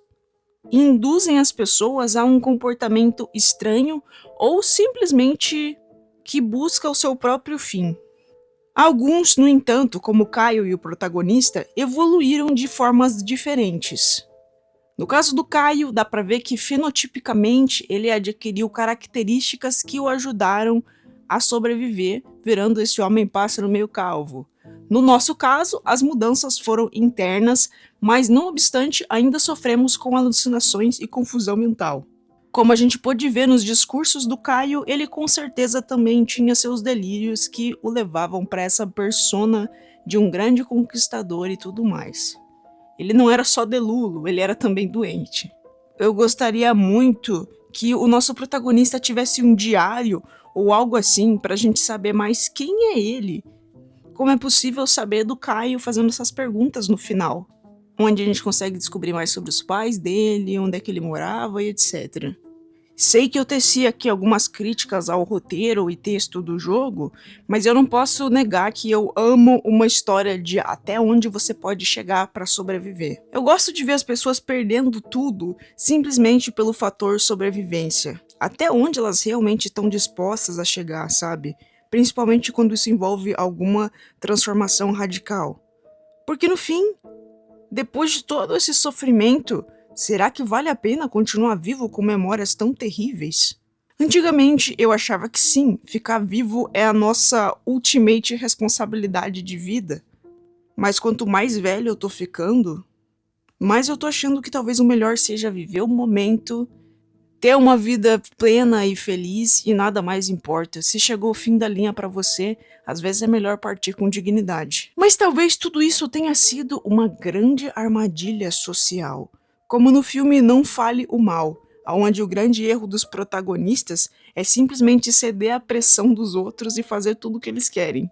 induzem as pessoas a um comportamento estranho ou simplesmente que busca o seu próprio fim. Alguns, no entanto, como Caio e o protagonista, evoluíram de formas diferentes. No caso do Caio, dá pra ver que fenotipicamente ele adquiriu características que o ajudaram a sobreviver, virando esse homem-pássaro meio calvo. No nosso caso, as mudanças foram internas, mas não obstante, ainda sofremos com alucinações e confusão mental. Como a gente pôde ver nos discursos do Caio, ele com certeza também tinha seus delírios que o levavam para essa persona de um grande conquistador e tudo mais. Ele não era só delulo, ele era também doente. Eu gostaria muito que o nosso protagonista tivesse um diário ou algo assim pra gente saber mais quem é ele. Como é possível saber do Caio fazendo essas perguntas no final, onde a gente consegue descobrir mais sobre os pais dele, onde é que ele morava e etc. Sei que eu teci aqui algumas críticas ao roteiro e texto do jogo, mas eu não posso negar que eu amo uma história de até onde você pode chegar para sobreviver. Eu gosto de ver as pessoas perdendo tudo simplesmente pelo fator sobrevivência. Até onde elas realmente estão dispostas a chegar, sabe? Principalmente quando isso envolve alguma transformação radical. Porque no fim, depois de todo esse sofrimento, será que vale a pena continuar vivo com memórias tão terríveis? Antigamente eu achava que sim, ficar vivo é a nossa ultimate responsabilidade de vida. Mas quanto mais velho eu tô ficando, mais eu tô achando que talvez o melhor seja viver o momento, ter uma vida plena e feliz e nada mais importa. Se chegou o fim da linha pra você, às vezes é melhor partir com dignidade. Mas talvez tudo isso tenha sido uma grande armadilha social. Como no filme Não Fale o Mal, onde o grande erro dos protagonistas é simplesmente ceder à pressão dos outros e fazer tudo o que eles querem.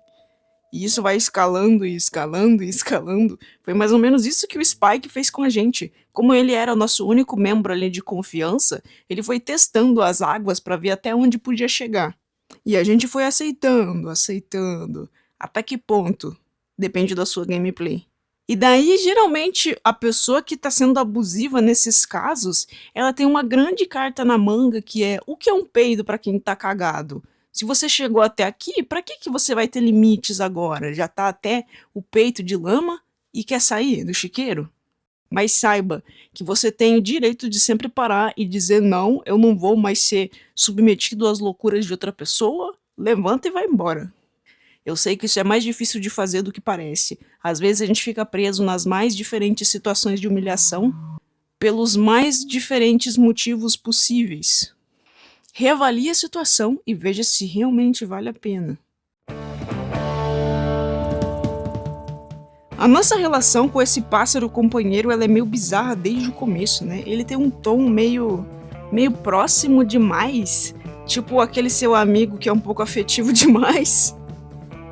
E isso vai escalando e escalando e escalando. Foi mais ou menos isso que o Spike fez com a gente. Como ele era o nosso único membro ali de confiança, ele foi testando as águas para ver até onde podia chegar. E a gente foi aceitando. Até que ponto? Depende da sua gameplay. E daí, geralmente, a pessoa que está sendo abusiva nesses casos, ela tem uma grande carta na manga que é o que é um peido para quem tá cagado? Se você chegou até aqui, pra que você vai ter limites agora? Já tá até o peito de lama e quer sair do chiqueiro? Mas saiba que você tem o direito de sempre parar e dizer não, eu não vou mais ser submetido às loucuras de outra pessoa, levanta e vai embora. Eu sei que isso é mais difícil de fazer do que parece. Às vezes a gente fica preso nas mais diferentes situações de humilhação, pelos mais diferentes motivos possíveis. Reavalie a situação e veja se realmente vale a pena. A nossa relação com esse pássaro companheiro ela é meio bizarra desde o começo, né? Ele tem um tom meio próximo demais, tipo aquele seu amigo que é um pouco afetivo demais.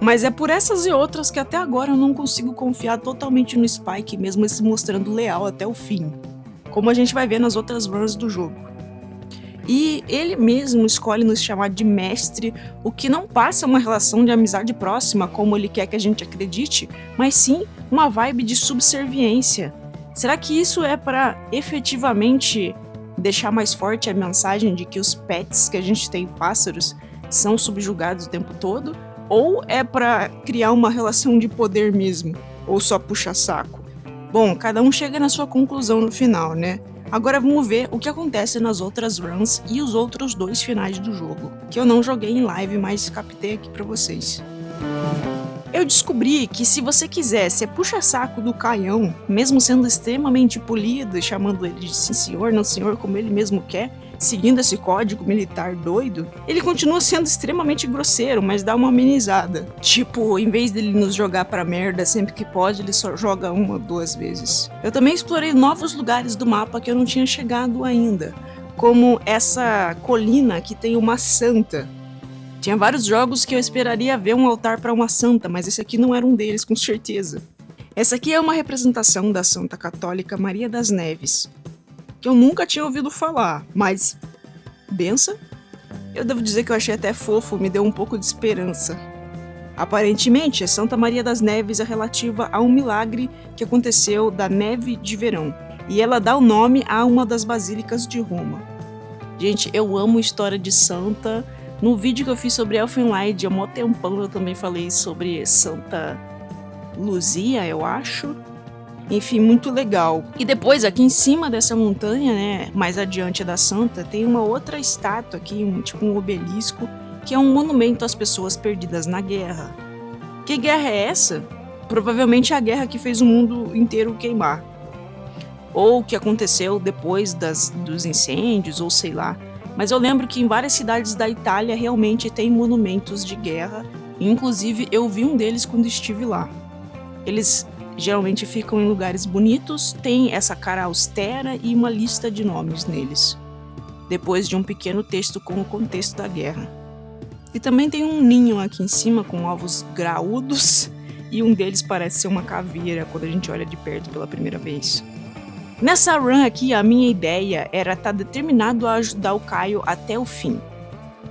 Mas é por essas e outras que até agora eu não consigo confiar totalmente no Spike, mesmo se mostrando leal até o fim, como a gente vai ver nas outras runs do jogo. E ele mesmo escolhe nos chamar de mestre, o que não passa uma relação de amizade próxima, como ele quer que a gente acredite, mas sim uma vibe de subserviência. Será que isso é para efetivamente deixar mais forte a mensagem de que os pets que a gente tem, pássaros, são subjugados o tempo todo? Ou é pra criar uma relação de poder mesmo? Ou só puxa saco? Bom, cada um chega na sua conclusão no final, né? Agora vamos ver o que acontece nas outras runs e os outros 2 finais do jogo, que eu não joguei em live, mas captei aqui pra vocês. Eu descobri que se você quiser ser puxa-saco do Caião, mesmo sendo extremamente polido e chamando ele de sim senhor, não senhor, como ele mesmo quer, seguindo esse código militar doido, ele continua sendo extremamente grosseiro, mas dá uma amenizada. Tipo, em vez dele nos jogar pra merda sempre que pode, ele só joga 1 ou 2 vezes. Eu também explorei novos lugares do mapa que eu não tinha chegado ainda, como essa colina que tem uma santa. Tinha vários jogos que eu esperaria ver um altar para uma santa, mas esse aqui não era um deles, com certeza. Essa aqui é uma representação da Santa Católica Maria das Neves, que eu nunca tinha ouvido falar, mas benção? Eu devo dizer que eu achei até fofo, me deu um pouco de esperança. Aparentemente, a Santa Maria das Neves é relativa a um milagre que aconteceu da neve de verão, e ela dá o nome a uma das basílicas de Roma. Gente, eu amo história de santa. No vídeo que eu fiz sobre Elfenlied, há mó tempão eu também falei sobre Santa Luzia, eu acho. Enfim, muito legal. E depois, aqui em cima dessa montanha, né, mais adiante da Santa, tem uma outra estátua aqui, tipo um obelisco, que é um monumento às pessoas perdidas na guerra. Que guerra é essa? Provavelmente a guerra que fez o mundo inteiro queimar. Ou que aconteceu depois dos incêndios, ou sei lá. Mas eu lembro que em várias cidades da Itália realmente tem monumentos de guerra. Inclusive, eu vi um deles quando estive lá. Eles geralmente ficam em lugares bonitos, tem essa cara austera e uma lista de nomes neles, depois de um pequeno texto com o contexto da guerra. E também tem um ninho aqui em cima com ovos graúdos, e um deles parece ser uma caveira quando a gente olha de perto pela primeira vez. Nessa run aqui, a minha ideia era estar determinado a ajudar o Caio até o fim.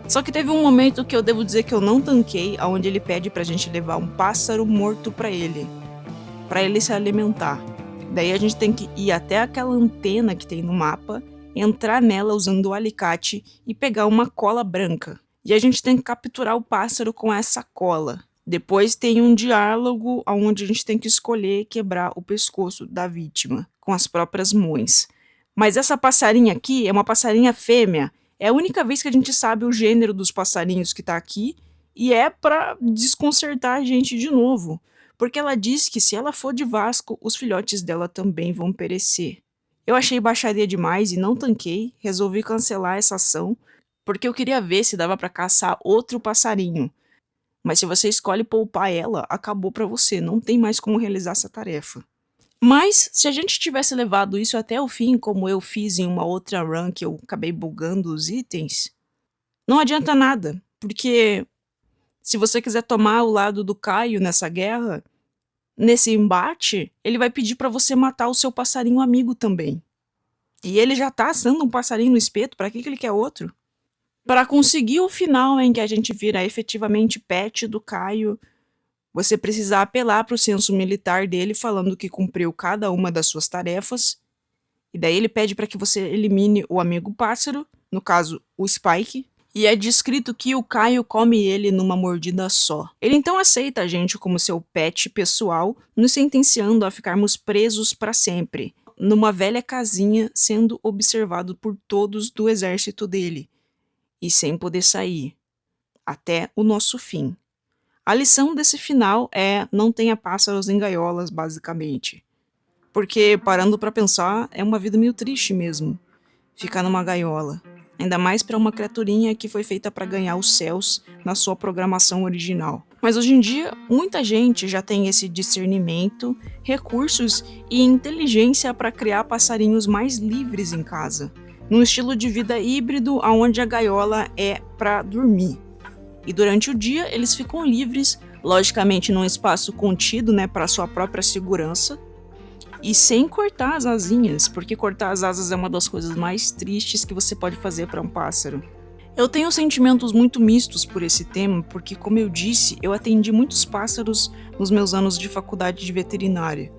Só que teve um momento que eu devo dizer que eu não tanquei, onde ele pede pra gente levar um pássaro morto pra ele se alimentar. Daí a gente tem que ir até aquela antena que tem no mapa, entrar nela usando o alicate e pegar uma cola branca. E a gente tem que capturar o pássaro com essa cola. Depois tem um diálogo onde a gente tem que escolher quebrar o pescoço da vítima com as próprias mãos. Mas essa passarinha aqui é uma passarinha fêmea. É a única vez que a gente sabe o gênero dos passarinhos que tá aqui, e é pra desconcertar a gente de novo. Porque ela diz que se ela for de Vasco, os filhotes dela também vão perecer. Eu achei baixaria demais e não tanquei, resolvi cancelar essa ação, porque eu queria ver se dava pra caçar outro passarinho. Mas se você escolhe poupar ela, acabou pra você, não tem mais como realizar essa tarefa. Mas, se a gente tivesse levado isso até o fim, como eu fiz em uma outra run que eu acabei bugando os itens, não adianta nada, porque se você quiser tomar o lado do Caio nessa guerra, nesse embate, ele vai pedir pra você matar o seu passarinho amigo também. E ele já tá assando um passarinho no espeto, pra que ele quer outro? Para conseguir o final em que a gente vira efetivamente pet do Caio, você precisa apelar para o senso militar dele falando que cumpriu cada uma das suas tarefas, e daí ele pede para que você elimine o amigo pássaro, no caso o Spike, e é descrito que o Caio come ele numa mordida só. Ele então aceita a gente como seu pet pessoal, nos sentenciando a ficarmos presos para sempre, numa velha casinha sendo observado por todos do exército dele, e sem poder sair, até o nosso fim. A lição desse final é: não tenha pássaros em gaiolas, basicamente. Porque, parando pra pensar, é uma vida meio triste mesmo, ficar numa gaiola. Ainda mais pra uma criaturinha que foi feita pra ganhar os céus na sua programação original. Mas hoje em dia, muita gente já tem esse discernimento, recursos e inteligência pra criar passarinhos mais livres em casa, num estilo de vida híbrido onde a gaiola é pra dormir. E durante o dia eles ficam livres, logicamente num espaço contido, né, para sua própria segurança, e sem cortar as asinhas, porque cortar as asas é uma das coisas mais tristes que você pode fazer para um pássaro. Eu tenho sentimentos muito mistos por esse tema, porque, como eu disse, eu atendi muitos pássaros nos meus anos de faculdade de veterinária.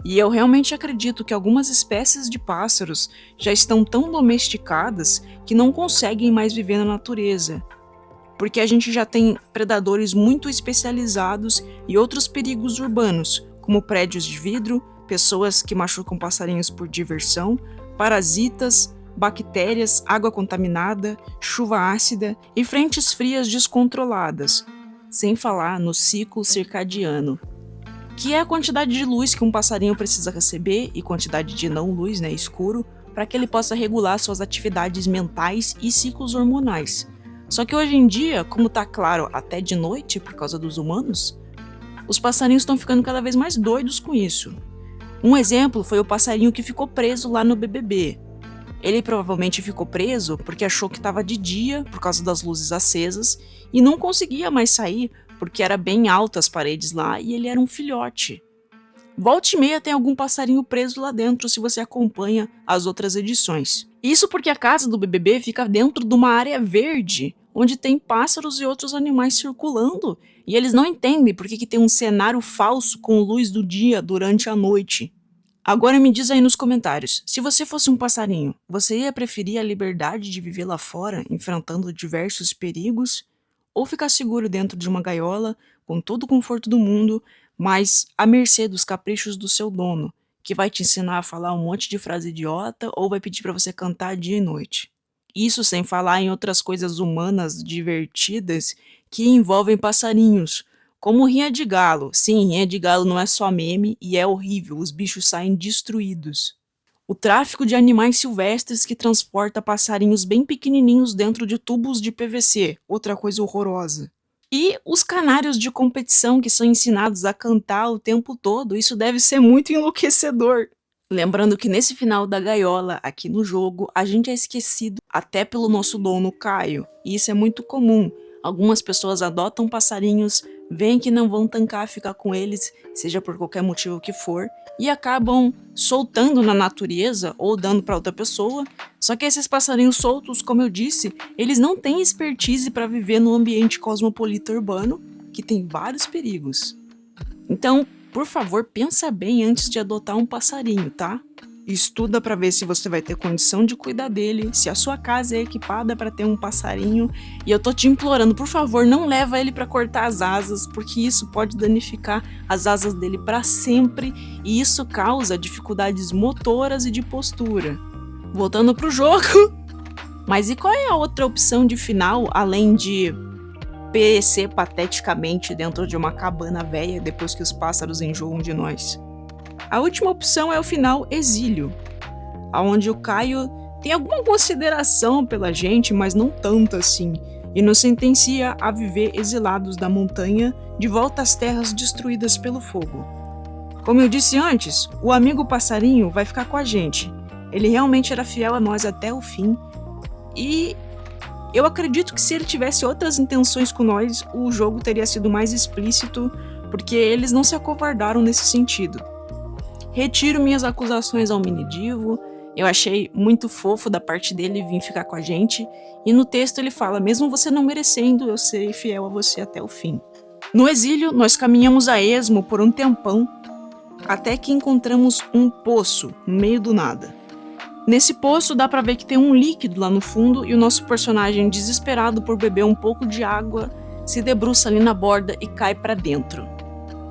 E eu realmente acredito que algumas espécies de pássaros já estão tão domesticadas que não conseguem mais viver na natureza. porque a gente já tem predadores muito especializados e outros perigos urbanos, como prédios de vidro, pessoas que machucam passarinhos por diversão, parasitas, bactérias, água contaminada, chuva ácida e frentes frias descontroladas, sem falar no ciclo circadiano, que é a quantidade de luz que um passarinho precisa receber e quantidade de não luz, escuro, para que ele possa regular suas atividades mentais e ciclos hormonais. Só que hoje em dia, como tá claro até de noite por causa dos humanos, os passarinhos estão ficando cada vez mais doidos com isso. Um exemplo foi o passarinho que ficou preso lá no BBB. Ele provavelmente ficou preso porque achou que estava de dia por causa das luzes acesas e não conseguia mais sair porque era bem alta as paredes lá e ele era um filhote. Volta e meia tem algum passarinho preso lá dentro se você acompanha as outras edições. Isso porque a casa do BBB fica dentro de uma área verde, onde tem pássaros e outros animais circulando, e eles não entendem por que tem um cenário falso com luz do dia durante a noite. Agora me diz aí nos comentários, se você fosse um passarinho, você ia preferir a liberdade de viver lá fora, enfrentando diversos perigos, ou ficar seguro dentro de uma gaiola, com todo o conforto do mundo, mas à mercê dos caprichos do seu dono, que vai te ensinar a falar um monte de frase idiota ou vai pedir para você cantar dia e noite. Isso sem falar em outras coisas humanas divertidas que envolvem passarinhos, como rinha de galo. Sim, rinha de galo não é só meme e é horrível, os bichos saem destruídos. O tráfico de animais silvestres que transporta passarinhos bem pequenininhos dentro de tubos de PVC, outra coisa horrorosa. E os canários de competição que são ensinados a cantar o tempo todo, isso deve ser muito enlouquecedor. Lembrando que nesse final da gaiola, aqui no jogo, a gente é esquecido até pelo nosso dono Caio, e isso é muito comum. Algumas pessoas adotam passarinhos, veem que não vão tancar ficar com eles, seja por qualquer motivo que for, e acabam soltando na natureza ou dando para outra pessoa. Só que esses passarinhos soltos, como eu disse, eles não têm expertise para viver no ambiente cosmopolita urbano, que tem vários perigos. Então, por favor, pensa bem antes de adotar um passarinho, tá? Estuda para ver se você vai ter condição de cuidar dele, se a sua casa é equipada para ter um passarinho. E eu tô te implorando, por favor, não leva ele para cortar as asas, porque isso pode danificar as asas dele para sempre e isso causa dificuldades motoras e de postura. Voltando pro jogo. Mas e qual é a outra opção de final, além de perecer pateticamente dentro de uma cabana velha depois que os pássaros enjoam de nós? A última opção é o final exílio, onde o Caio tem alguma consideração pela gente, mas não tanto assim, e nos sentencia a viver exilados da montanha de volta às terras destruídas pelo fogo. Como eu disse antes, o amigo passarinho vai ficar com a gente. Ele realmente era fiel a nós até o fim, e eu acredito que se ele tivesse outras intenções com nós, o jogo teria sido mais explícito, porque eles não se acovardaram nesse sentido. Retiro minhas acusações ao Minidivo, eu achei muito fofo da parte dele vir ficar com a gente, e no texto ele fala, mesmo você não merecendo, eu serei fiel a você até o fim. No exílio, nós caminhamos a esmo por um tempão, até que encontramos um poço no meio do nada. Nesse poço dá pra ver que tem um líquido lá no fundo, e o nosso personagem, desesperado por beber um pouco de água, se debruça ali na borda e cai pra dentro.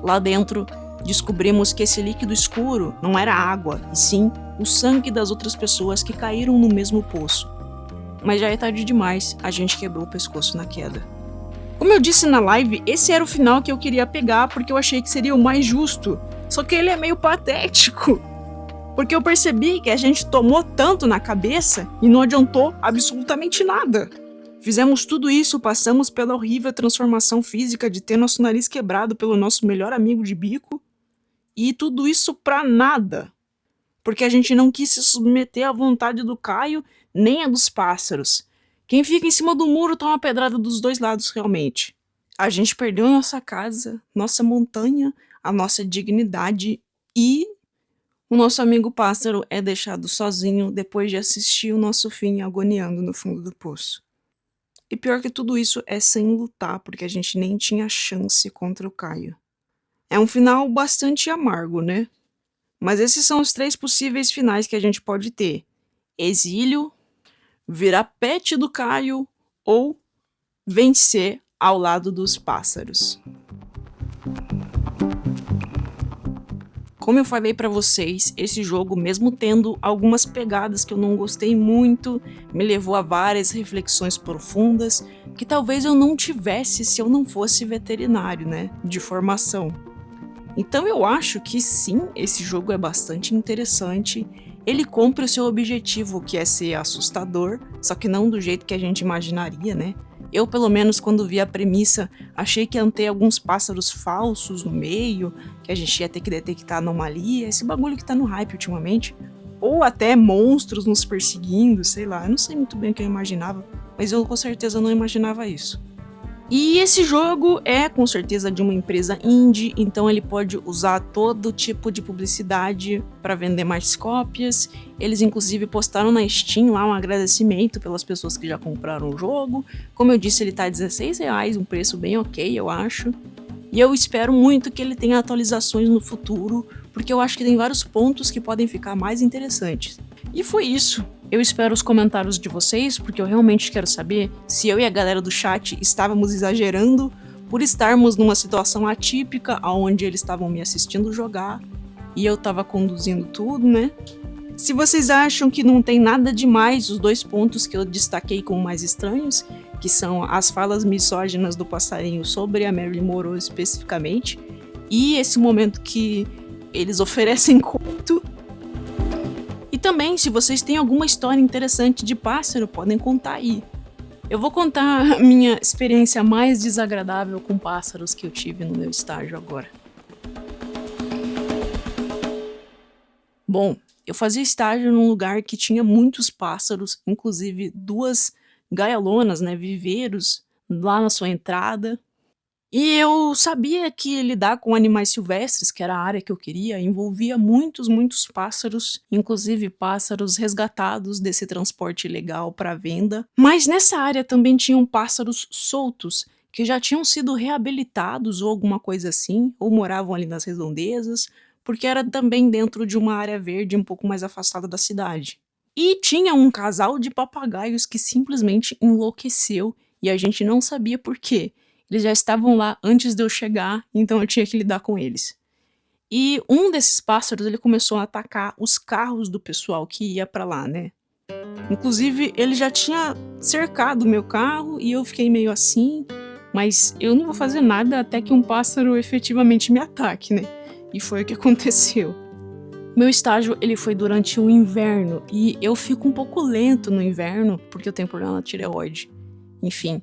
Lá dentro, descobrimos que esse líquido escuro não era água, e sim o sangue das outras pessoas que caíram no mesmo poço. Mas já é tarde demais, a gente quebrou o pescoço na queda. Como eu disse na live, esse era o final que eu queria pegar porque eu achei que seria o mais justo, só que ele é meio patético. Porque eu percebi que a gente tomou tanto na cabeça e não adiantou absolutamente nada. Fizemos tudo isso, passamos pela horrível transformação física de ter nosso nariz quebrado pelo nosso melhor amigo de bico, e tudo isso pra nada, porque a gente não quis se submeter à vontade do Caio, nem a dos pássaros. Quem fica em cima do muro toma pedrada dos dois lados realmente. A gente perdeu nossa casa, nossa montanha, a nossa dignidade e o nosso amigo pássaro é deixado sozinho depois de assistir o nosso fim agoniando no fundo do poço. E pior que tudo isso é sem lutar, porque a gente nem tinha chance contra o Caio. É um final bastante amargo, né? Mas esses são os 3 possíveis finais que a gente pode ter. Exílio, virar pet do Caio ou vencer ao lado dos pássaros. Como eu falei pra vocês, esse jogo, mesmo tendo algumas pegadas que eu não gostei muito, me levou a várias reflexões profundas que talvez eu não tivesse se eu não fosse veterinário, né, de formação. Então eu acho que sim, esse jogo é bastante interessante. Ele cumpre o seu objetivo, que é ser assustador, só que não do jeito que a gente imaginaria, né? Eu, pelo menos, quando vi a premissa, achei que iam ter alguns pássaros falsos no meio, que a gente ia ter que detectar anomalia, esse bagulho que tá no hype ultimamente. Ou até monstros nos perseguindo, sei lá, eu não sei muito bem o que eu imaginava, mas eu com certeza não imaginava isso. E esse jogo é com certeza de uma empresa indie, então ele pode usar todo tipo de publicidade para vender mais cópias. Eles inclusive postaram na Steam lá um agradecimento pelas pessoas que já compraram o jogo. Como eu disse, ele tá R$16, um preço bem ok, eu acho. E eu espero muito que ele tenha atualizações no futuro, porque eu acho que tem vários pontos que podem ficar mais interessantes. E foi isso. Eu espero os comentários de vocês, porque eu realmente quero saber se eu e a galera do chat estávamos exagerando por estarmos numa situação atípica, onde eles estavam me assistindo jogar e eu estava conduzindo tudo, né? Se vocês acham que não tem nada demais, os 2 pontos que eu destaquei como mais estranhos, que são as falas misóginas do passarinho sobre a Marilyn Monroe especificamente, e esse momento que eles oferecem conto. E também, se vocês têm alguma história interessante de pássaro, podem contar aí. Eu vou contar a minha experiência mais desagradável com pássaros que eu tive no meu estágio agora. Bom, eu fazia estágio num lugar que tinha muitos pássaros, inclusive 2 gaiolonas, né, viveiros, lá na sua entrada. E eu sabia que lidar com animais silvestres, que era a área que eu queria, envolvia muitos pássaros, inclusive pássaros resgatados desse transporte ilegal para venda. Mas nessa área também tinham pássaros soltos, que já tinham sido reabilitados ou alguma coisa assim, ou moravam ali nas redondezas, porque era também dentro de uma área verde um pouco mais afastada da cidade. E tinha um casal de papagaios que simplesmente enlouqueceu e a gente não sabia por quê. Eles já estavam lá antes de eu chegar, então eu tinha que lidar com eles. E um desses pássaros, ele começou a atacar os carros do pessoal que ia pra lá, né? Inclusive, ele já tinha cercado o meu carro e eu fiquei meio assim, mas eu não vou fazer nada até que um pássaro efetivamente me ataque, né? E foi o que aconteceu. Meu estágio, ele foi durante o inverno e eu fico um pouco lento no inverno porque eu tenho problema na tireoide. Enfim.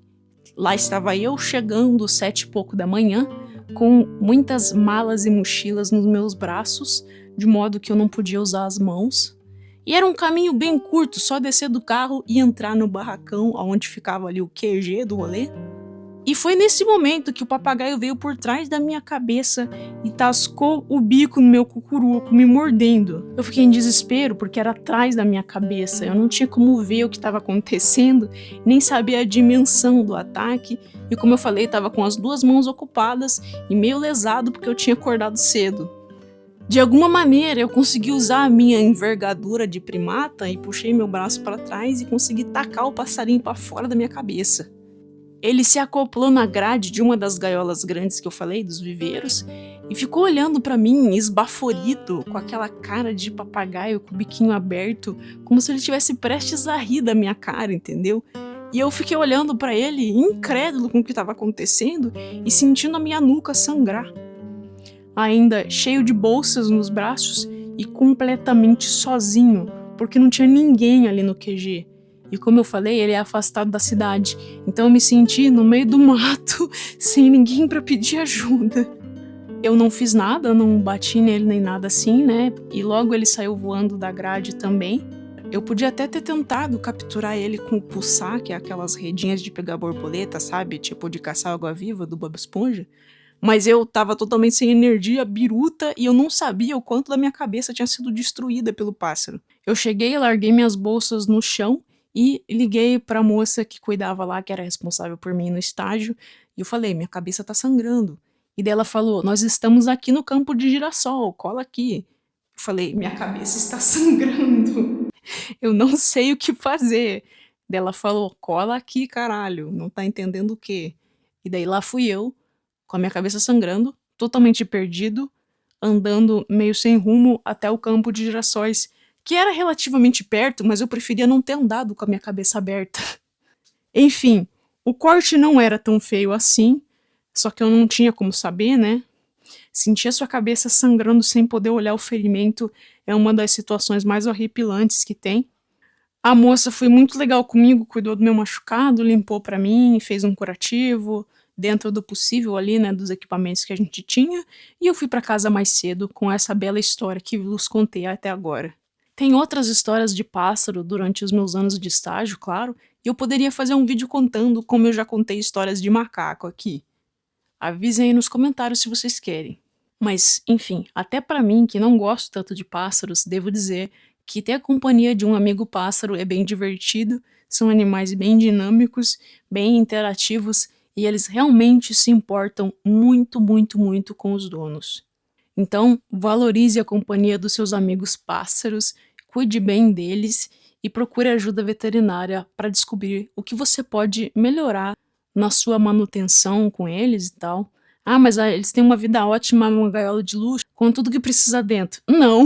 Lá estava eu chegando 7 e pouco da manhã, com muitas malas e mochilas nos meus braços, de modo que eu não podia usar as mãos. E era um caminho bem curto, só descer do carro e entrar no barracão, onde ficava ali o QG do rolê. E foi nesse momento que o papagaio veio por trás da minha cabeça e tascou o bico no meu cucuruco, me mordendo. Eu fiquei em desespero porque era atrás da minha cabeça, eu não tinha como ver o que estava acontecendo, nem sabia a dimensão do ataque. E como eu falei, estava com as 2 mãos ocupadas e meio lesado porque eu tinha acordado cedo. De alguma maneira eu consegui usar a minha envergadura de primata e puxei meu braço para trás e consegui tacar o passarinho para fora da minha cabeça. Ele se acoplou na grade de uma das gaiolas grandes que eu falei, dos viveiros, e ficou olhando pra mim, esbaforido, com aquela cara de papagaio com o biquinho aberto, como se ele estivesse prestes a rir da minha cara, entendeu? E eu fiquei olhando pra ele, incrédulo com o que estava acontecendo, e sentindo a minha nuca sangrar. Ainda cheio de bolsas nos braços e completamente sozinho, porque não tinha ninguém ali no QG. E como eu falei, ele é afastado da cidade, então eu me senti no meio do mato, sem ninguém pra pedir ajuda. Eu não fiz nada, não bati nele nem nada assim, né? E logo ele saiu voando da grade também. Eu podia até ter tentado capturar ele com o pulsar, que é aquelas redinhas de pegar borboleta, sabe? Tipo de caçar água-viva do Bob Esponja. Mas eu tava totalmente sem energia, biruta, e eu não sabia o quanto da minha cabeça tinha sido destruída pelo pássaro. Eu cheguei, larguei minhas bolsas no chão, e liguei pra moça que cuidava lá, que era responsável por mim no estágio, e eu falei, minha cabeça tá sangrando. E daí ela falou, nós estamos aqui no campo de girassol, cola aqui. Eu falei, minha cabeça está sangrando. Eu não sei o que fazer. Daí ela falou, cola aqui, caralho, não tá entendendo o quê? E daí lá fui eu, com a minha cabeça sangrando, totalmente perdido, andando meio sem rumo até o campo de girassóis, que era relativamente perto, mas eu preferia não ter andado com a minha cabeça aberta. Enfim, o corte não era tão feio assim, só que eu não tinha como saber, né? Sentir a sua cabeça sangrando sem poder olhar o ferimento é uma das situações mais horripilantes que tem. A moça foi muito legal comigo, cuidou do meu machucado, limpou pra mim, fez um curativo, dentro do possível ali, né, dos equipamentos que a gente tinha, e eu fui pra casa mais cedo com essa bela história que vos contei até agora. Tem outras histórias de pássaro durante os meus anos de estágio, claro, e eu poderia fazer um vídeo contando como eu já contei histórias de macaco aqui. Avisem aí nos comentários se vocês querem. Mas, enfim, até pra mim, que não gosto tanto de pássaros, devo dizer que ter a companhia de um amigo pássaro é bem divertido, são animais bem dinâmicos, bem interativos e eles realmente se importam muito, muito, muito com os donos. Então, valorize a companhia dos seus amigos pássaros, cuide bem deles e procure ajuda veterinária para descobrir o que você pode melhorar na sua manutenção com eles e tal. Ah, mas eles têm uma vida ótima numa gaiola de luxo, com tudo que precisa dentro. Não!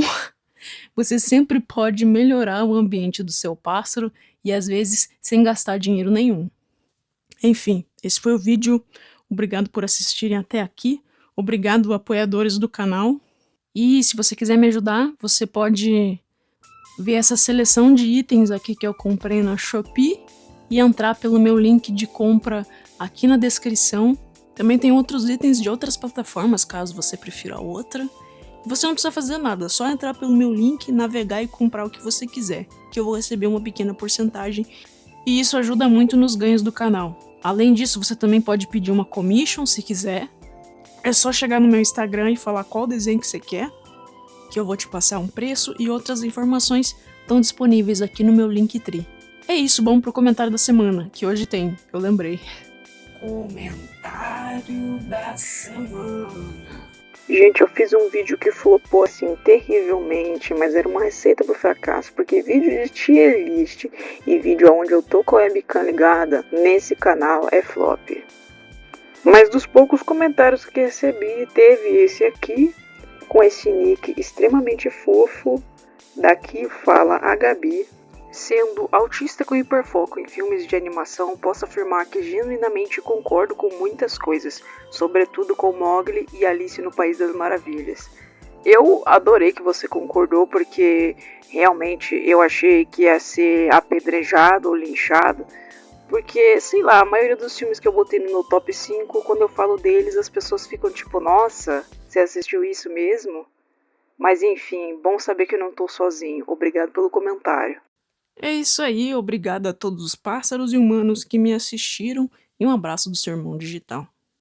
Você sempre pode melhorar o ambiente do seu pássaro e às vezes sem gastar dinheiro nenhum. Enfim, esse foi o vídeo. Obrigado por assistirem até aqui. Obrigado, apoiadores do canal. E se você quiser me ajudar, você pode ver essa seleção de itens aqui que eu comprei na Shopee e entrar pelo meu link de compra aqui na descrição. Também tem outros itens de outras plataformas, caso você prefira outra. Você não precisa fazer nada, só entrar pelo meu link, navegar e comprar o que você quiser, que eu vou receber uma pequena porcentagem, e isso ajuda muito nos ganhos do canal. Além disso, você também pode pedir uma commission se quiser. É só chegar no meu Instagram e falar qual desenho que você quer, que eu vou te passar um preço e outras informações estão disponíveis aqui no meu Linktree. É isso, vamos pro comentário da semana, que hoje tem, eu lembrei. Comentário da semana. Gente, eu fiz um vídeo que flopou assim terrivelmente, mas era uma receita pro fracasso, porque vídeo de tier list e vídeo onde eu tô com a webcam ligada nesse canal é flop. Mas dos poucos comentários que recebi, teve esse aqui, com esse nick extremamente fofo. Daqui fala a Gabi. Sendo autista com hiperfoco em filmes de animação, posso afirmar que genuinamente concordo com muitas coisas, sobretudo com Mowgli e Alice no País das Maravilhas. Eu adorei que você concordou, porque realmente eu achei que ia ser apedrejado ou linchado, porque, sei lá, a maioria dos filmes que eu botei no meu top 5, quando eu falo deles, as pessoas ficam tipo, nossa, você assistiu isso mesmo? Mas enfim, bom saber que eu não tô sozinho. Obrigado pelo comentário. É isso aí, obrigado a todos os pássaros e humanos que me assistiram e um abraço do seu irmão digital.